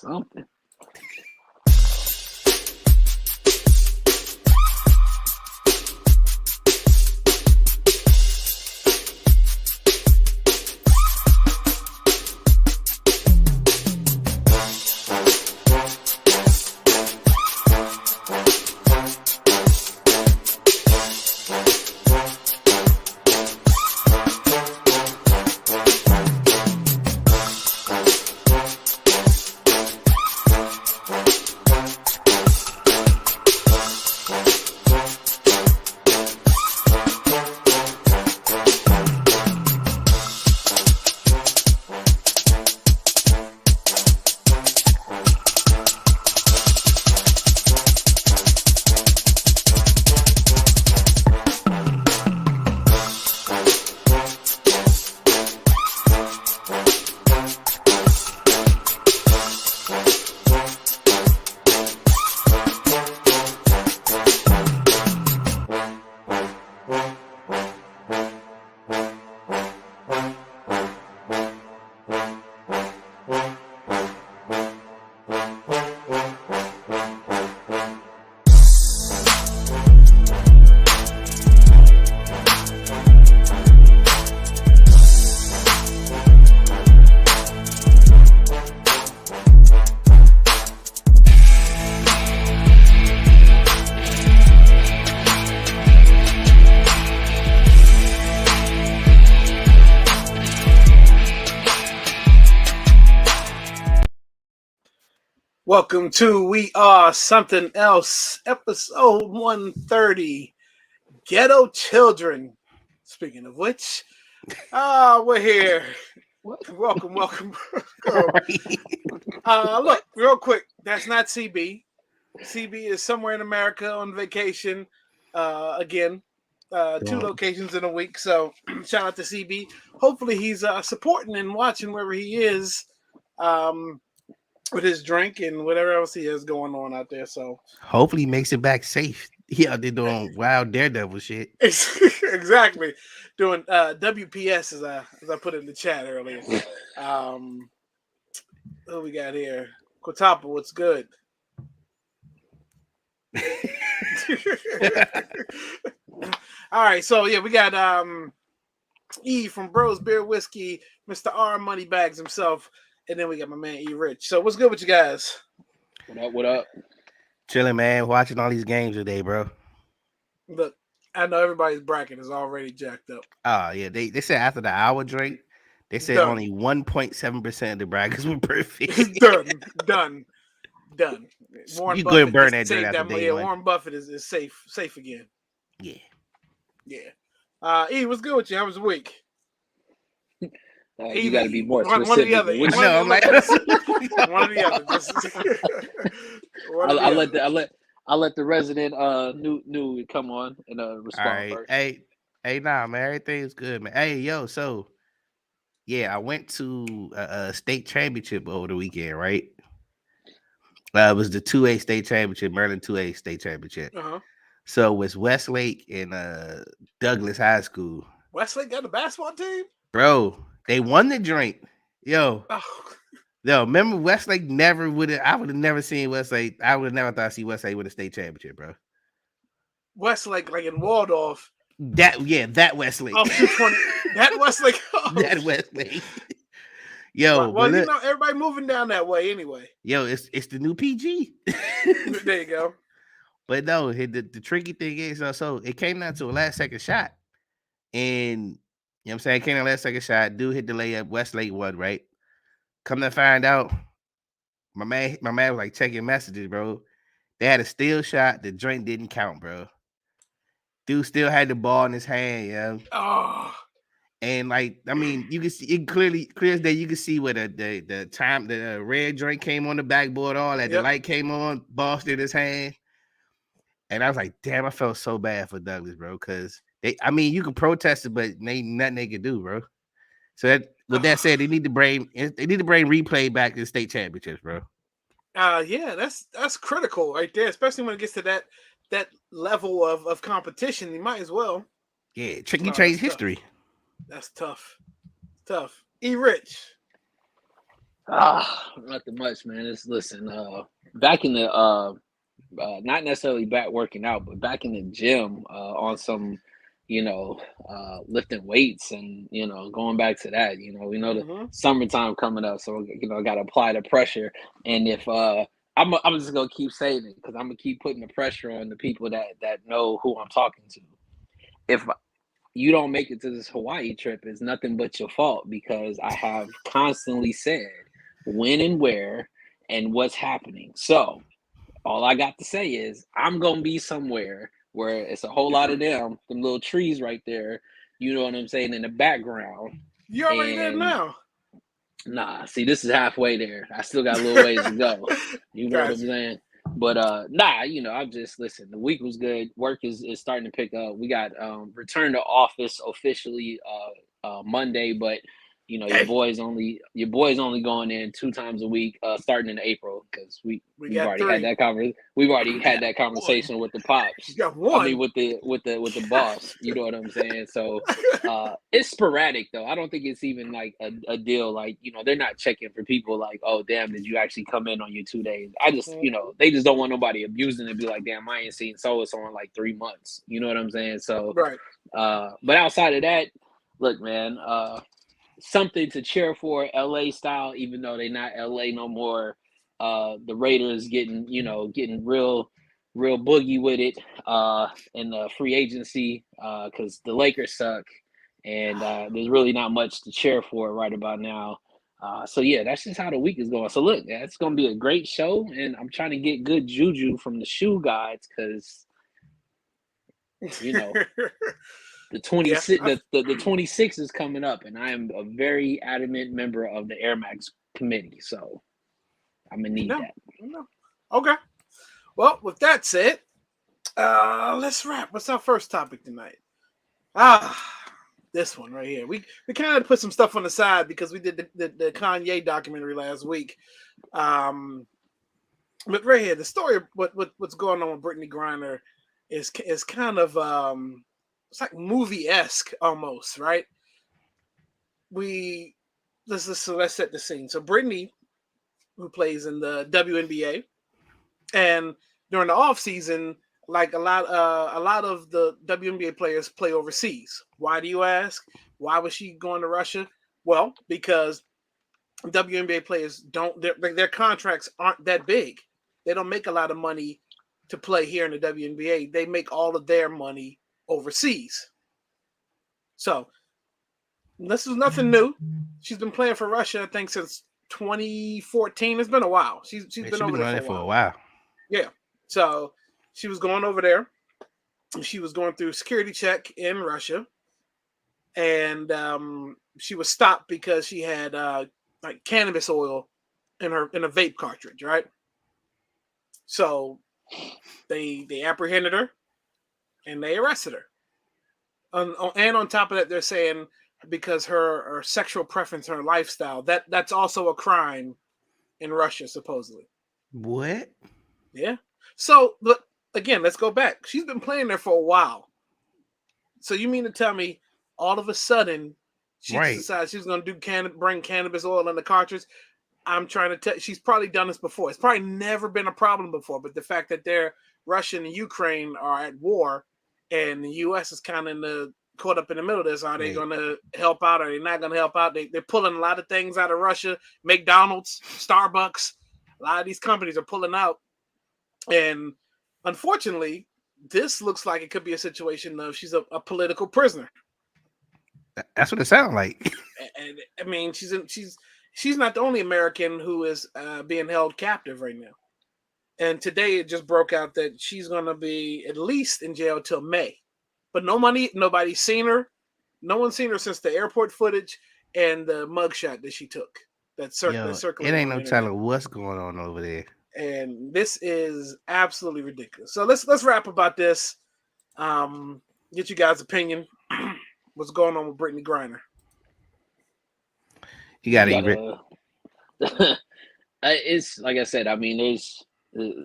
Something. Welcome to We Are Something Else, episode 130, Ghetto Children. Speaking of which, we're here. Welcome. Look, real quick, that's not CB. CB is somewhere in America on vacation. Again, 2 locations in a week. So shout out to CB. Hopefully he's supporting and watching wherever he is. With his drink and whatever else he has going on out there. So hopefully he makes it back safe. He out there doing wild daredevil shit. Exactly. Doing WPS as I put in the chat earlier. What we got here? Kotapa, what's good? All right, so yeah, we got E from BrosBeerWhiskey, Mr. R Moneybags himself. And then we got my man E Rich. So what's good with you guys? What up? Chilling, man. Watching all these games today, bro. Look, I know everybody's bracket is already jacked up. Oh, yeah. They said after the hour drink, they said only 1.7% of the brackets were perfect. Done. Warren you Buffett go burn that drink after day one. Warren Buffett is safe again. Yeah. E, what's good with you? How was the week? You got to be more specific. One or the other. I'm like, one or the other. I'll let the resident new come on and respond all right. first. Hey, nah, man, everything's good, man. Hey, yo, so yeah, I went to a state championship over the weekend, right? It was the 2A state championship, Maryland 2A state championship. Uh-huh. So it was Westlake and Douglas High School. Westlake got a basketball team? Bro, they won the drink. Yo, remember Westlake never would have. I would have never seen Westlake. I would have never thought I'd see Westlake with a state championship, bro. Westlake, like in Waldorf. That Westlake. Oh, 220. That Westlake. Oh. That Westlake. Yo, well, you know, everybody moving down that way anyway. Yo, it's the new PG. There you go. But no, the tricky thing is, so it came down to a last second shot, and. You know what I'm saying? Came in last second shot. Dude hit the layup. Westlake won, right? Come to find out, my man was like checking messages, bro. They had a steal shot. The drink didn't count, bro. Dude still had the ball in his hand, yeah. Oh. And like, I mean, you can see it clear as day. You can see where the time the red drink came on the backboard, all that. Yep. The light came on, ball still in his hand. And I was like, damn, I felt so bad for Douglas, bro, because you can protest it, but ain't nothing they can do, bro. So with that said, they need to bring replay back to the state championships, bro. Yeah, that's critical right there, especially when it gets to that level of competition. You might as well. Yeah, tricky change history. That's tough. E Rich. Nothing much, man. Listen, back in the not necessarily back working out, but back in the gym, on some, lifting weights and going back to that. We know the Mm-hmm. summertime coming up, so got to apply the pressure. And if I'm just gonna keep saying it because I'm gonna keep putting the pressure on the people that know who I'm talking to. If you don't make it to this Hawaii trip, it's nothing but your fault because I have constantly said when and where and what's happening. So all I got to say is I'm gonna be somewhere where it's a whole lot of them little trees right there. You know what I'm saying, in the background. You're already there And now. nah, see, this is halfway there. I still got a little ways to go. You know what I'm Gotcha. saying? But I'm just listen, the week was good. Work is starting to pick up. We got return to office officially Monday, but your Hey, boy's only going in 2 times a week, starting in April, because we we've got already had 3. that we've already We had got that 1. conversation with the You pops. got I mean 1. with the boss, you know what I'm saying? So it's sporadic though. I don't think it's even like a deal. Like, they're not checking for people like, oh damn, did you actually come in on your 2 days? I just, they just don't want nobody abusing and be like, damn, I ain't seen so in like 3 months. You know what I'm saying? So Right. but outside of that, look, man, something to cheer for, LA style, even though they're not LA no more. The Raiders getting real boogie with it in the free agency, because the Lakers suck, and there's really not much to cheer for right about now. So yeah, that's just how the week is going. So look, it's gonna be a great show, and I'm trying to get good juju from the shoe guys because you know the Yeah. 26 the 26 is coming up, and I am a very adamant member of the Air Max committee, so I'm gonna need No. that. No. Okay. Well, with that said, let's wrap. What's our first topic tonight? This one right here. We kind of put some stuff on the side because we did the Kanye documentary last week. But right here, the story of what's going on with Brittany Griner is kind of it's like movie-esque almost, right? Let's set the scene. So Brittany, who plays in the WNBA, and during the off season, like a lot of the WNBA players play overseas. Why do you ask? Why was she going to Russia? Well, because WNBA players don't their contracts aren't that big. They don't make a lot of money to play here in the WNBA. They make all of their money overseas. So this is nothing new. She's been playing for Russia, I think, since 2014. It's been a while. She's been over there for a while. Yeah. So she was going over there. She was going through security check in Russia, and she was stopped because she had like cannabis oil in a vape cartridge, right? So they apprehended her and they arrested her. And on top of that, they're saying because her sexual preference, her lifestyle, that's also a crime in Russia, supposedly. What? Yeah. So, but again, let's go back. She's been playing there for a while. So you mean to tell me all of a sudden she Right. decides she's going to bring cannabis oil in the cartridge? I'm trying to tell. She's probably done this before. It's probably never been a problem before. But the fact that Russia and Ukraine are at war, and the U.S. is kind of caught up in the middle of this. Are they going to help out? Are they not going to help out? They're pulling a lot of things out of Russia. McDonald's, Starbucks, a lot of these companies are pulling out. And unfortunately, this looks like it could be a situation of she's a political prisoner. That's what it sounds like. And I mean, she's not the only American who is being held captive right now. And today it just broke out that she's going to be at least in jail till May. But nobody's seen her. No one's seen her since the airport footage and the mugshot that she took. That's circulating. It ain't no telling what's going on over there. And this is absolutely ridiculous. So let's wrap about this. Get you guys' opinion. What's going on with Brittany Griner? You gotta it's like I said, I mean,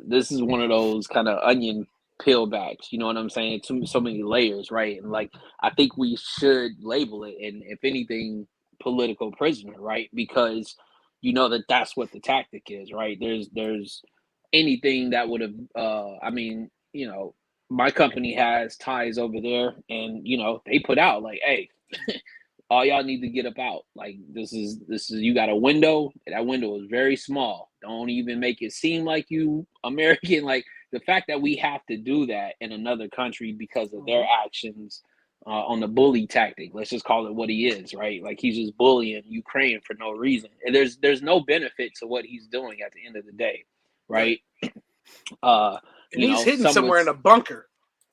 this is one of those kind of onion peel backs, you know what I'm saying? So many layers, right? And like I think we should label it, and if anything, political prisoner, right? Because you know that that's what the tactic is, right? There's anything that would have, I mean, you know, my company has ties over there, and you know they put out like, hey, all y'all need to get up out. Like this is you got a window. That window is very small. Don't even make it seem like you American. Like the fact that we have to do that in another country because of their actions on the bully tactic. Let's just call it what he is, right? Like he's just bullying Ukraine for no reason. And there's no benefit to what he's doing at the end of the day, right? And you he's know, hidden somewhere in a bunker.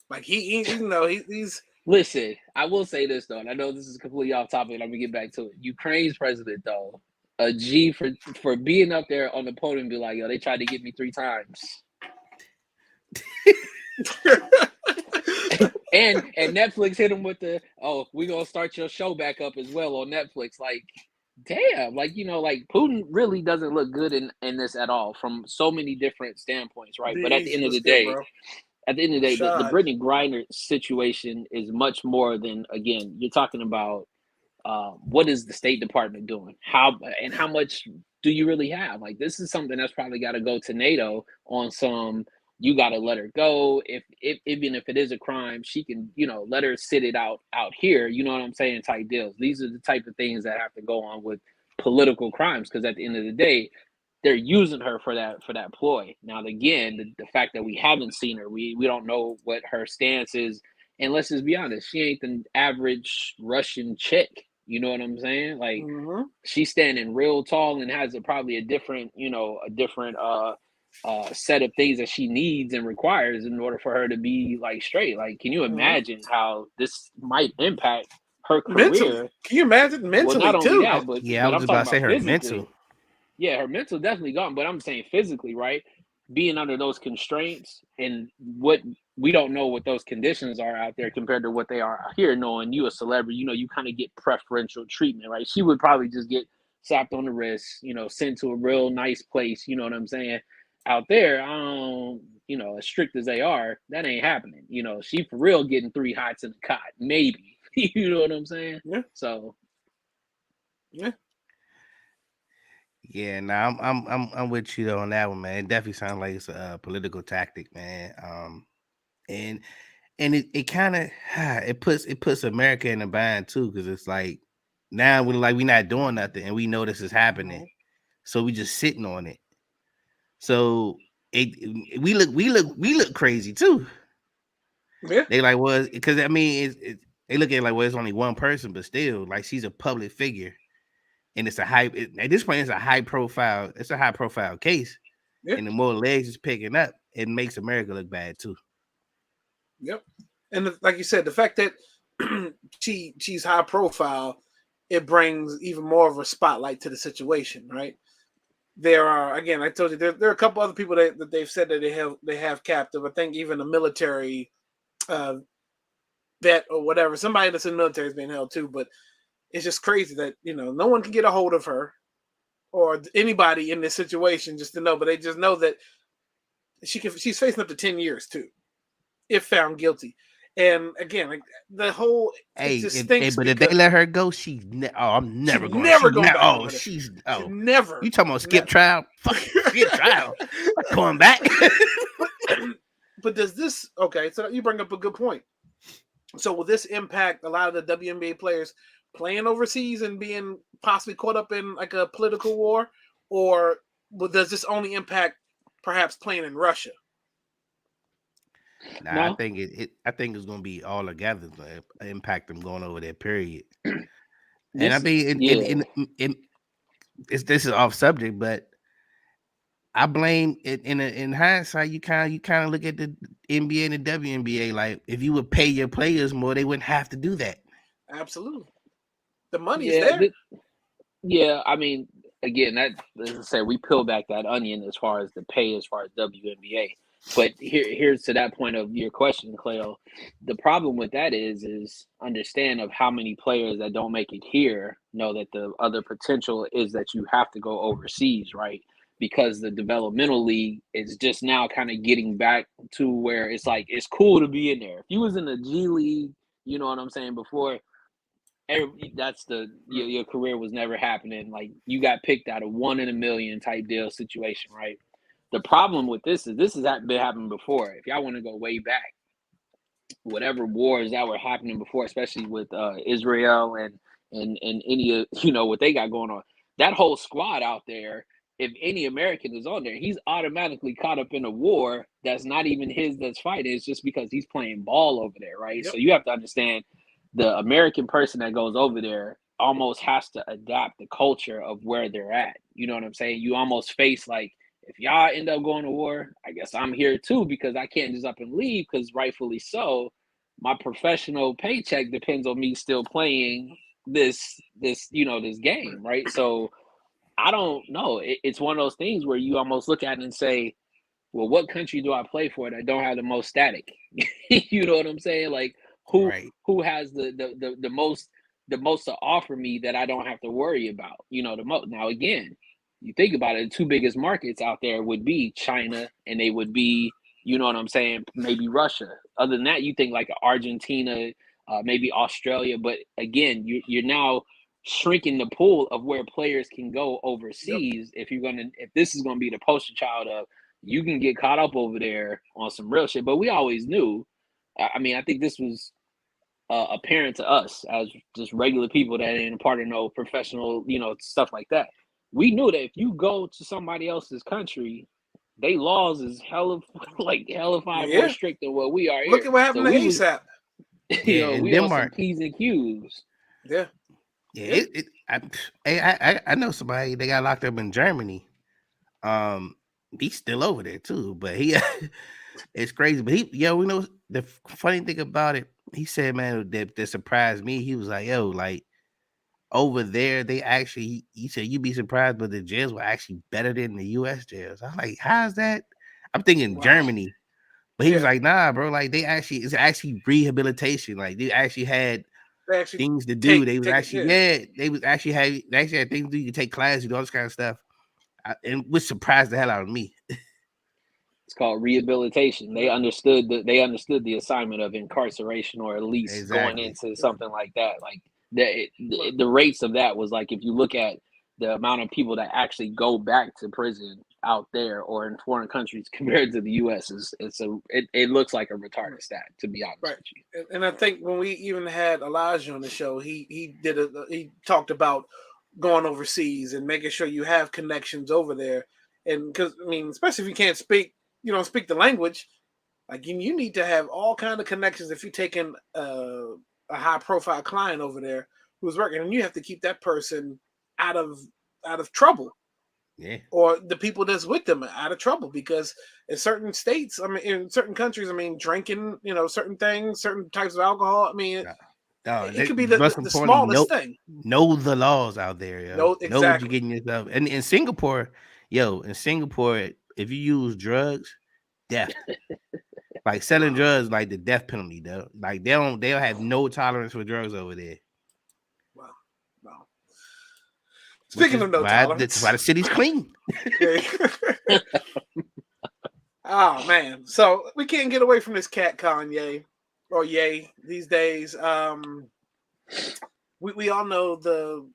Like he's. Listen, I will say this though, and I know this is completely off topic, and I'm gonna get back to it. Ukraine's president though, a G for being up there on the podium and be like, yo, they tried to get me 3 times. and Netflix hit him with the, oh, we're gonna start your show back up as well on Netflix. Like, damn, like, you know, like Putin really doesn't look good in this at all from so many different standpoints, right? But at the end of the day, the Brittany Griner situation is much more than, again, you're talking about what is the State Department doing? How much do you really have? Like, this is something that's probably got to go to NATO on some, you got to let her go. If even if it is a crime, she can, you know, let her sit it out here. You know what I'm saying? Type deals. These are the type of things that have to go on with political crimes, because at the end of the day, they're using her for that ploy. Now, again, the fact that we haven't seen her, we don't know what her stance is. And let's just be honest, she ain't the average Russian chick. You know what I'm saying? Like, she's standing real tall and has probably a different set of things that she needs and requires in order for her to be like straight. Like, can you imagine how this might impact her career? Mentally. Can you imagine mentally not only too? That, but yeah, I was I'm about to say her physically. mental. Yeah, her mental definitely gone, but I'm saying physically, right? Being under those constraints, and what we don't know what those conditions are out there compared to what they are out here. Knowing you a celebrity, you know, you kind of get preferential treatment, right? She would probably just get slapped on the wrist, you know, sent to a real nice place. You know what I'm saying? Out there, you know, as strict as they are, that ain't happening. You know, she for real getting 3 hots in the cot, maybe. You know what I'm saying? Yeah. So. Yeah. Yeah, no, I'm with you on that one, man. It definitely sounds like it's a political tactic, man. And it kind of it puts America in a bind too, because it's like now we're not doing nothing, and we know this is happening, so we just sitting on it. So we look crazy too. Yeah, they like, well, because I mean, they look at it like, well, it's only one person, but still, like, she's a public figure. And it's at this point, it's a high profile case. Yeah. And the more legs it's picking up, it makes America look bad too. Yep. And like you said, the fact that she's high profile, it brings even more of a spotlight to the situation, right? There are, again, I told you, there are a couple other people that they've said that they have captive. I think even a military vet or whatever, somebody that's in the military is being held too. But it's just crazy that, you know, no one can get a hold of her or anybody in this situation just to know. But they just know that she's facing up to 10 years too, if found guilty. And again, like the whole, but if they let her go, I'm never going. She's never. You talking about skip trial? Fuck, skip trial. Going back. But does this? Okay, so you bring up a good point. So will this impact a lot of the WNBA players playing overseas and being possibly caught up in like a political war, or does this only impact perhaps playing in Russia? No. I think it's going to be all together to impact them going over that period. And I mean, this is off subject, but I blame it in hindsight. You kind of look at the NBA and the WNBA. Like, if you would pay your players more, they wouldn't have to do that. Absolutely, the money's there. Yeah, I mean, again, that, as I say, we peel back that onion as far as the pay, as far as WNBA. But here's to that point of your question, Cleo. The problem with that is understand of how many players that don't make it here know that the other potential is that you have to go overseas, right? Because the developmental league is just now kind of getting back to where it's like, it's cool to be in there. If you was in the G League, you know what I'm saying, before, That's your career was never happening. Like you got picked out of 1 in a million type deal situation, right? The problem with this has been happening before. If y'all want to go way back, whatever wars that were happening before, especially with Israel and any of what they got going on, that whole squad out there. If any American is on there, he's automatically caught up in a war that's not even his that's fighting. It's just because he's playing ball over there, right? Yep. So you have to understand the American person that goes over there almost has to adapt the culture of where they're at. You know what I'm saying? You almost face like, if y'all end up going to war, I guess I'm here too because I can't just up and leave because rightfully so, my professional paycheck depends on me still playing this game, right? So I don't know. It's one of those things where you almost look at it and say, well, what country do I play for that don't have the most static? You know what I'm saying? Like who Right. who has the most to offer me that I don't have to worry about? The most. Now again, you think about it, the two biggest markets out there would be China and they would be, you know what I'm saying, maybe Russia. Other than that, you think like Argentina, maybe Australia. But again, you're now shrinking the pool of where players can go overseas. Yep. If this is gonna be the poster child of you can get caught up over there on some real shit. But we always knew. I mean, I think this was apparent to us as just regular people that ain't a part of no professional, stuff like that. We knew that if you go to somebody else's country, they laws is hella more Yeah. strict than what we are Look here. at what So happened to we was, ASAP. Yeah, in we on some Denmark. P's and Q's. Yeah. Yeah, I know somebody they got locked up in Germany. He's still over there too, but he it's crazy. But we know the funny thing about it. He said, man, that surprised me. He was like, yo, like over there, they actually. He said you'd be surprised, but the jails were actually better than the U.S. jails. I'm like, how's that? I'm thinking Wow. Germany, but he was Yeah. like, nah, bro. Like it's actually rehabilitation. Like they actually had They actually things to do. They was take it. actually they actually had things to do. You could take classes, do all this kind of stuff. And which surprised the hell out of me. It's called rehabilitation. They understood the assignment of incarceration, or at least going Exactly. into something like that. Like the rates of that was like, if you look at the amount of people that actually go back to prison out there or in foreign countries compared to the U.S. it looks like a retarded stat, to be honest Right. with you. And I think when we even had Elijah on the show, he talked about going overseas and making sure you have connections over there. And because I mean, especially if you can't speak the language, like you need to have all kind of connections if you're taking a high profile client over there who's working, and you have to keep that person out of trouble. Yeah. Or the people that's with them out of trouble, because in certain states, I mean, in certain countries, I mean, drinking, certain things, certain types of alcohol. I mean, it could be Most the importantly, smallest thing. know the laws out there, yo. No, Know what you're exactly. getting yourself. And in Singapore, if you use drugs, death. Like selling drugs, like the death penalty, though. Like they'll have no tolerance for drugs over there. Wow. Wow. Which Speaking is of no tolerance, that's why the city's clean. Oh man, so we can't get away from this cat Kanye or Ye these days. We all know the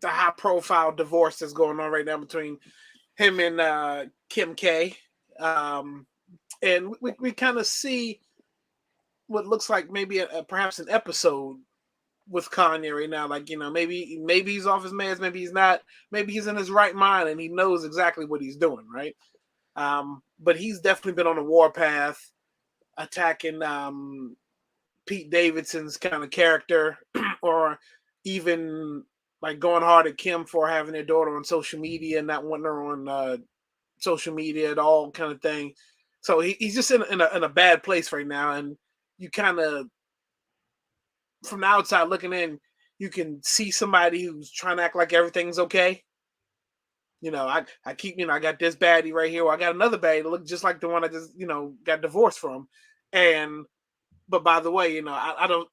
high profile divorce that's going on right now between him and Kim K. And we kind of see what looks like maybe perhaps an episode with Kanye right now. Like, maybe he's off his meds, maybe he's not, maybe he's in his right mind and he knows exactly what he's doing, right? But he's definitely been on a warpath, attacking Pete Davidson's kind of character, or even like going hard at Kim for having their daughter on social media and not wanting her on social media at all, kind of thing. So he's just in a bad place right now, and you kind of, from the outside looking in, you can see somebody who's trying to act like everything's okay. I keep, I got this baddie right here, or I got another baddie that look just like the one I just, got divorced from. But by the way, I don't,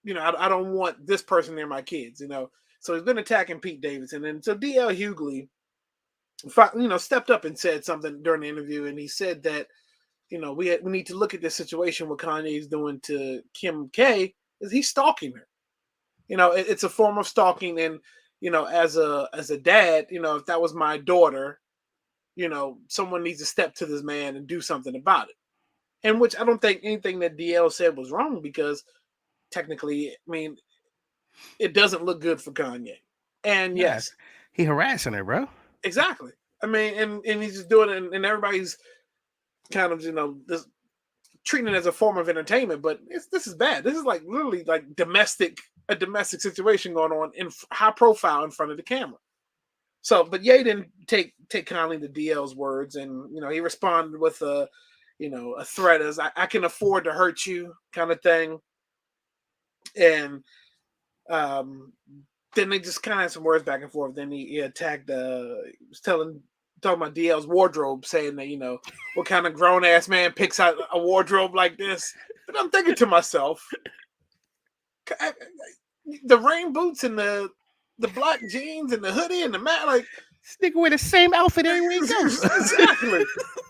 I don't want this person near my kids, So he's been attacking Pete Davidson. And so DL Hughley, stepped up and said something during the interview. And he said that, we need to look at this situation what Kanye's doing to Kim K, is he's stalking her. it's a form of stalking. And as a dad, if that was my daughter, someone needs to step to this man and do something about it. And which I don't think anything that DL said was wrong, because technically, I mean, it doesn't look good for Kanye. And yes, he harassing her, bro. Exactly. I mean, and he's just doing it, and everybody's kind of this, treating it as a form of entertainment. But this is bad. This is like literally like a domestic situation going on in high profile in front of the camera. So, but Ye didn't take kindly to DL's words, and he responded with a threat as I can afford to hurt you kind of thing. And then they just kind of had some words back and forth. Then he attacked. He was talking about DL's wardrobe, saying that what kind of grown ass man picks out a wardrobe like this. But I'm thinking to myself, the rain boots and the black jeans and the hoodie and the mat, like this nigga wear the same outfit everywhere he goes. Exactly.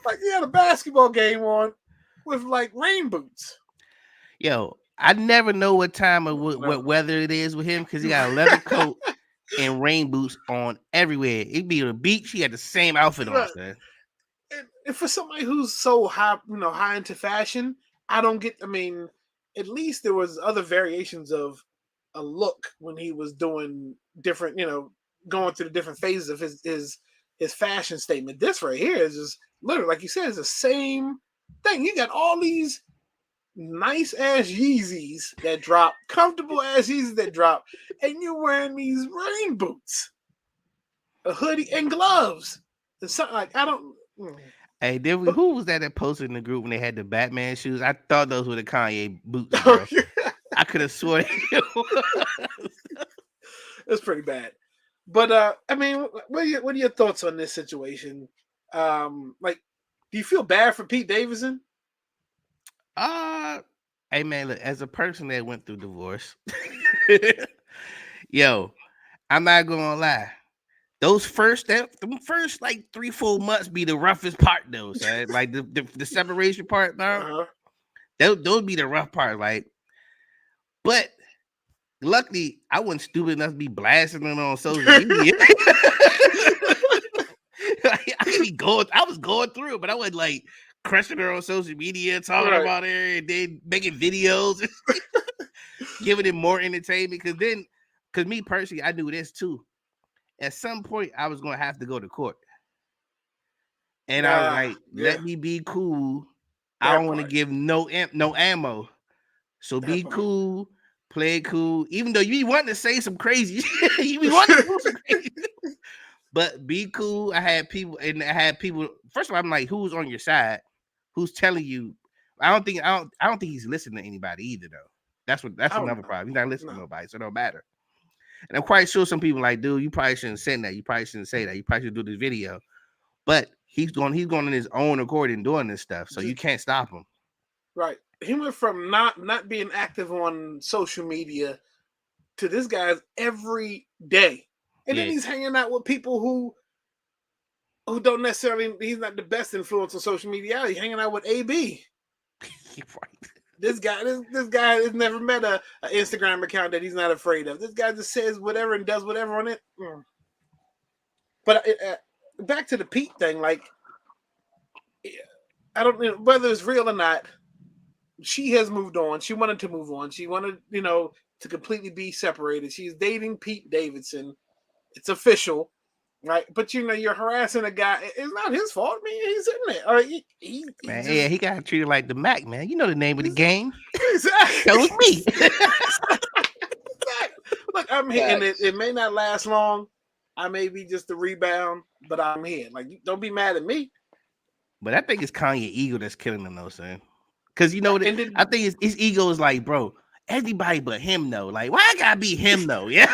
Like he had a basketball game on with like rain boots. Yo, I never know what time or what weather it is with him, because he got a leather coat and rain boots on everywhere. He'd be on the beach, he had the same outfit on, man. And for somebody who's so high, high into fashion, I don't get. I mean, at least there was other variations of a look when he was doing different, going through the different phases of his fashion statement. This right here is just literally, like you said, it's the same thing. You got all these nice ass Yeezys that drop, comfortable ass Yeezys that drop, and you're wearing these rain boots, a hoodie, and gloves. And something like I don't. Hey, who was that posted in the group when they had the Batman shoes? I thought those were the Kanye boots, bro. I could have sworn it was. It's pretty bad. But I mean, what are your thoughts on this situation? Like, do you feel bad for Pete Davidson? Hey man, look, as a person that went through divorce, yo, I'm not gonna lie. Those first like 3-4 months be the roughest part though, son. Like the separation part, now. Those be the rough part, like. But luckily, I wasn't stupid enough to be blasting it on social media. I was going through it, but I wasn't like crushing her on social media, talking about her, and then making videos, giving it more entertainment. Because me personally, I knew this too. At some point, I was gonna have to go to court, and I was like, "Let me be cool. I don't want to give no ammo. So be cool, play cool. Even though you be wanting to say some crazy shit, you be wanting to do some crazy shit. But be cool." I had people. First of all, I'm like, who's on your side? Who's telling you? I don't think he's listening to anybody either, though. That's another problem. He's not listening to nobody, so it don't matter. And I'm quite sure some people like, dude, you probably shouldn't send that. You probably shouldn't say that. You probably should do this video. But he's going on his own accord and doing this stuff, so you can't stop him. Right. He went from not being active on social media to this guy's every day. And then he's hanging out with people who don't necessarily, he's not the best influence on social media. He's hanging out with AB. Right. This guy has never met an Instagram account that he's not afraid of. This guy just says whatever and does whatever on it. But back to the Pete thing, like, I don't know whether it's real or not. She has moved on. She wanted to move on. She wanted, to completely be separated. She's dating Pete Davidson. It's official, right? But you're harassing a guy. It's not his fault. I mean, he's in there. All right, he got treated like the Mac, man. You know the name of the game. Exactly. That was me. Look, I'm here, and it may not last long. I may be just a rebound, but I'm here. Like, don't be mad at me. But I think it's Kanye ego that's killing him, though, son. Because I think his ego is like, bro, everybody but him, though. Like, why I gotta be him, though? Yeah.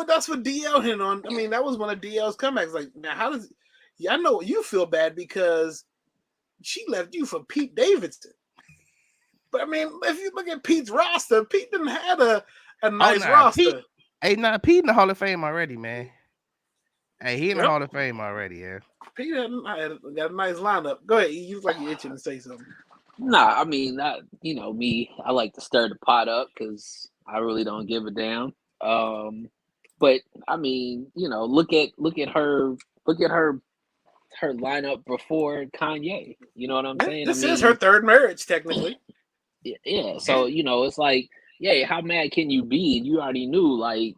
That's what DL hit on. I mean, that was one of DL's comebacks. Like, now I know you feel bad because she left you for Pete Davidson. But I mean, if you look at Pete's roster, Pete didn't have a nice roster. Pete in the Hall of Fame already, man. Hey, he in the Hall of Fame already, yeah. Pete got a nice lineup. Go ahead. You look like you're itching to say something. Nah, I mean, me, I like to stir the pot up because I really don't give a damn. But I mean, you know, look at her lineup before Kanye. You know what I'm saying? I This is her mean, third marriage, technically. yeah. So you know, it's like, yeah, how mad can you be? And you already knew, like,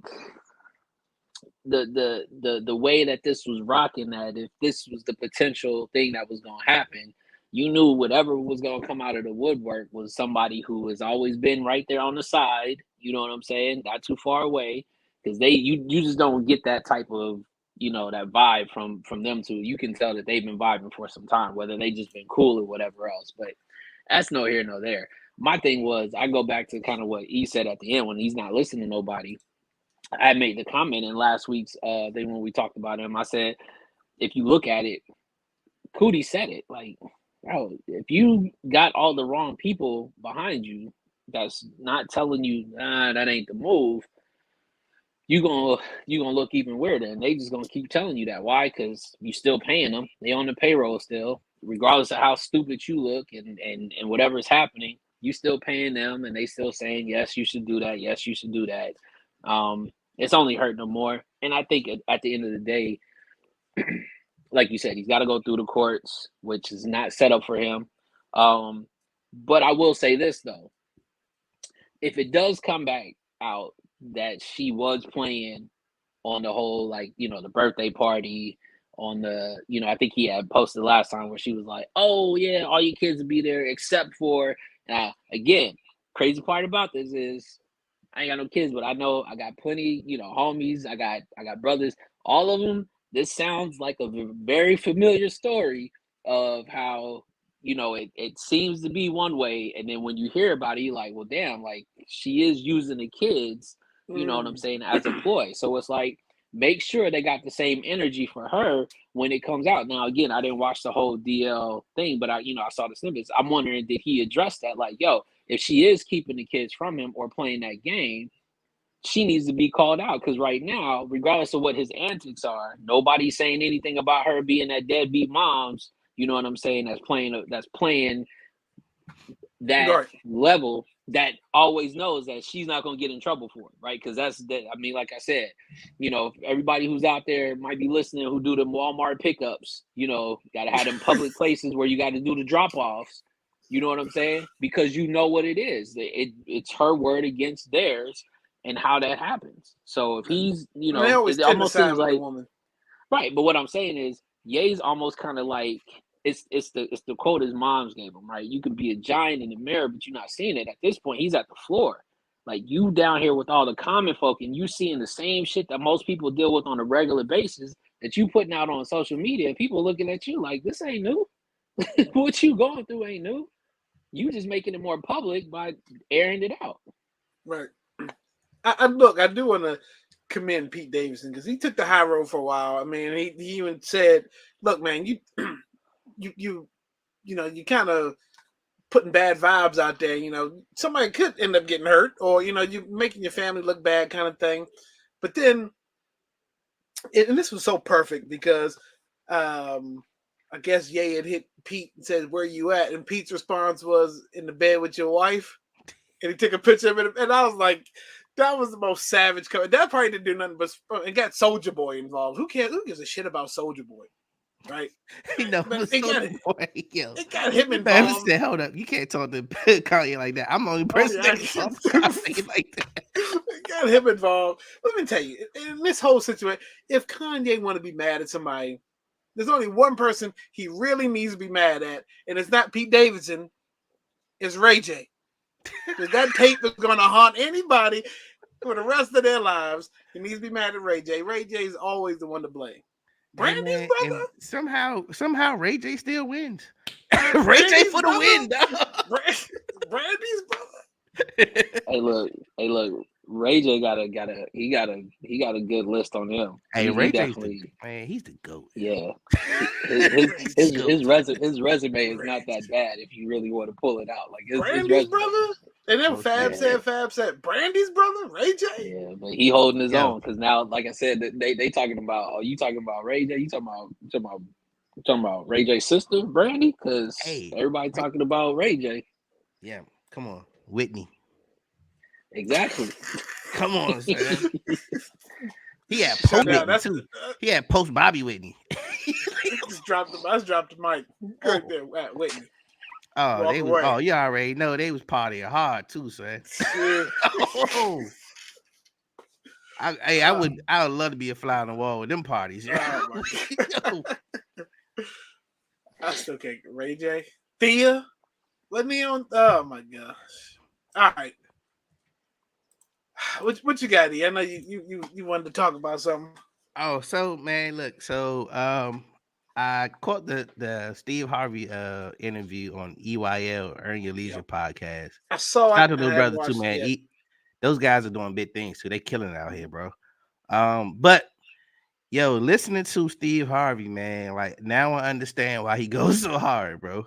the way that this was rocking, that if this was the potential thing that was gonna happen, you knew whatever was gonna come out of the woodwork was somebody who has always been right there on the side. You know what I'm saying? Not too far away, because you just don't get that type of, you know, that vibe from them two. You can tell that they've been vibing for some time, whether they just been cool or whatever else. But that's no here nor there. My thing was, I go back to kind of what he said at the end when he's not listening to nobody. I made the comment in last week's thing when we talked about him. I said, if you look at it, Cootie said it. Like, bro, if you got all the wrong people behind you that's not telling you, nah, that ain't the move, you gonna look even weirder, and they just gonna keep telling you that. Why? Because you still paying them. They on the payroll still, regardless of how stupid you look and whatever's happening. You still paying them, and they still saying, yes, you should do that. Yes, you should do that. It's only hurting them more. And I think at the end of the day, like you said, he's got to go through the courts, which is not set up for him. But I will say this though: if it does come back out that she was playing on the whole, like, you know, the birthday party, on the, you know, I think he had posted last time where she was like, oh yeah, all your kids will be there except for, again, crazy part about this is I ain't got no kids, but I know I got plenty, you know, homies. I got brothers. All of them. This sounds like a very familiar story of how, you know, it seems to be one way, and then when you hear about it, you're like, well, damn, like she is using the kids. You know what I'm saying, as a ploy. So it's like, make sure they got the same energy for her when it comes out. Now, again, I didn't watch the whole DL thing, but I saw the snippets. I'm wondering, did he address that? Like, yo, if she is keeping the kids from him or playing that game, she needs to be called out. Because right now, regardless of what his antics are, nobody's saying anything about her being that deadbeat mom's. You know what I'm saying? That's playing that Right. level, that always knows that she's not going to get in trouble for it, right? Because that's that. I mean, like I said, you know, everybody who's out there might be listening who do the Walmart pickups, you know, got to have them public places where you got to do the drop offs. You know what I'm saying? Because you know what it is. It's her word against theirs, and how that happens. So if he's, you And they know, always it tend to almost side seems with the like, woman. right. But what I'm saying is, Ye's almost kind of like, it's the quote his mom's gave him, right? You can be a giant in the mirror, but you're not seeing it. At this point, he's at the floor. Like, you down here with all the common folk, and you seeing the same shit that most people deal with on a regular basis that you putting out on social media. People looking at you like, this ain't new. What you going through ain't new. You just making it more public by airing it out. Right. I do want to commend Pete Davidson because he took the high road for a while. I mean, he even said, "Look, man, you know, you kind of putting bad vibes out there. You know, somebody could end up getting hurt, or you know, you making your family look bad, kind of thing." But then, and this was so perfect because I guess Ye had hit Pete and said, "Where you at?" And Pete's response was, "In the bed with your wife." And he took a picture of it, and I was like, that was the most savage cover. That probably didn't do nothing but it got Soldier Boy involved. Who cares? Who gives a shit about Soldier Boy, right? No, But Soldier Boy, yo. it got him Man, involved. listen, hold up. You can't talk to Kanye like that. I'm the only person that can talk to Kanye like that. It got him involved. Let me tell you, in this whole situation, if Kanye want to be mad at somebody, there's only one person he really needs to be mad at, and it's not Pete Davidson, it's Ray J. Because that tape is going to haunt anybody for the rest of their lives. He needs to be mad at Ray J. Ray J is always the one to blame. Brandy's man, brother? And somehow Ray J still wins. Ray J Brandy's for the brother? win, dog. Brandy's brother? Hey, look, Ray J got a good list on him. Hey, He Ray J's definitely, man, he's the GOAT. yeah. His resume is not that bad if you really want to pull it out. Like his Brandy's resume, brother? And then Most Fab yeah, said, Brandy's brother? Ray J? yeah. But he holding his yo, own, because now, like I said, they talking about. Oh, you talking about Ray J? You talking about Ray J's sister, Brandy? Because hey, everybody talking about Ray J. yeah, come on, Whitney. Exactly. Come on, son. He had Shut post down. Whitney That's too. He had post Bobby Whitney. just dropped the. I just dropped the mic right there at Whitney. Oh, Walk they was. away. Oh, you already know they was partying hard too, son. Oh, I would love to be a fly on the wall with them parties. Oh my Yo, I still can't. Ray J, Thea, let me on. Oh my gosh! All right, what you got? E? I know you wanted to talk about something. oh, so man, look, so I caught the Steve Harvey interview on EYL Earn Your Leisure Yep. podcast. I saw Shout it. out to I those haven't brothers too, watched it man. yet. Those guys are doing big things too. They killing it out here, bro. But yo, listening to Steve Harvey, man, like now I understand why he goes so hard, bro.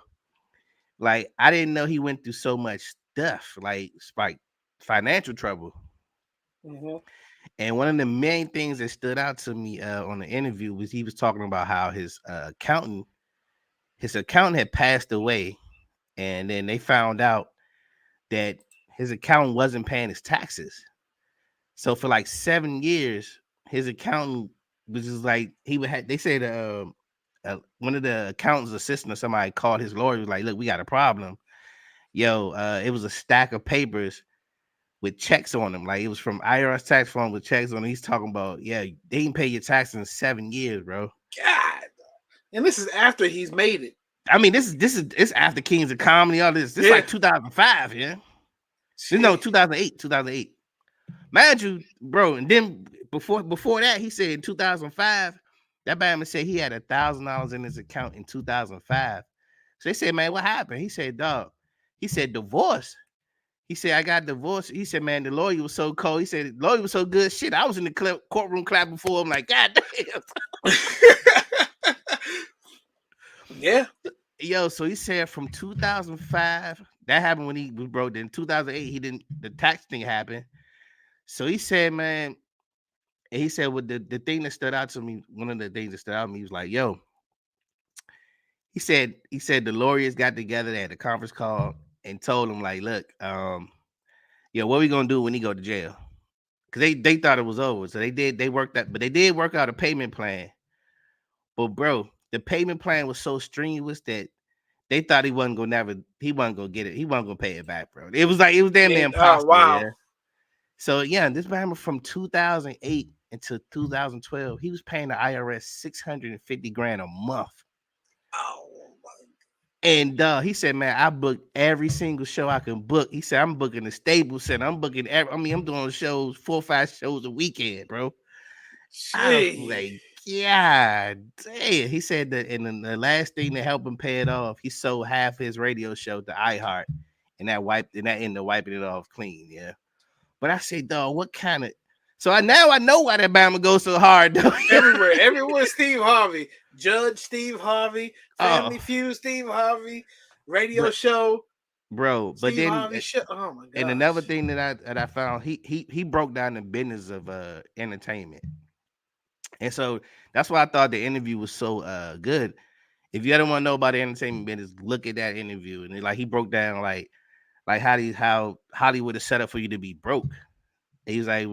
Like I didn't know he went through so much stuff, like financial trouble. Mm-hmm. And one of the main things that stood out to me on the interview was he was talking about how his accountant had passed away, and then they found out that his accountant wasn't paying his taxes. So for like 7 years, his accountant was just like he would have. They said one of the accountant's assistant or somebody called his lawyer. Was like, "Look, we got a problem. Yo, it was a stack of papers with checks on them. Like it was from IRS tax form with checks on them. He's talking about, yeah, they didn't pay your taxes in 7 years, bro. God, and this is after he's made it. I mean, this is it's after Kings of Comedy, all this. This is like 2005, yeah. No, 2008, 2008. Mind you, bro. And then before that, he said in 2005, that man said he had $1,000 in his account in 2005. So they said, man, what happened? He said, dog. He said divorce. He said, I got divorced. He said, man, the lawyer was so cold. He said, the lawyer was so good. Shit, I was in the courtroom clapping for him. Like, God damn. Yeah. Yo, so he said from 2005, that happened when he was broke. Then 2008, the tax thing happened. So he said, man, and he said, well, the thing that stood out to me, one of the things that stood out to me, he was like, yo, he said the lawyers got together, they had a conference call and told him, like, look, yeah, what are we gonna do when he go to jail? Because they thought it was over. So they worked that, but they did work out a payment plan. But bro, the payment plan was so strenuous that they thought he wasn't gonna get it. He wasn't gonna pay it back, bro. It was damn near impossible. Wow. Yeah. So yeah, this man from 2008 until 2012, he was paying the IRS 650 grand a month. Oh. And he said, man, I booked every single show I can book. He said, I'm booking the Staples Center. I'm booking I'm doing shows, 4 or 5 shows a weekend, bro. I was like, yeah, damn. He said that, and then the last thing to help him pay it off, he sold half his radio show to iHeart, and that ended up wiping it off clean. Yeah. But I said, dog, what kind of? So now I know why that Bama goes so hard, though. everywhere, Steve Harvey, Judge Steve Harvey, Family Feud Steve Harvey, radio show, bro. But Steve then, Harvey show. Oh my god! And another thing that I found, he broke down the business of entertainment, and so that's why I thought the interview was so good. If you ever want to know about the entertainment business, look at that interview, and he broke down like how Hollywood is set up for you to be broke. And he's like,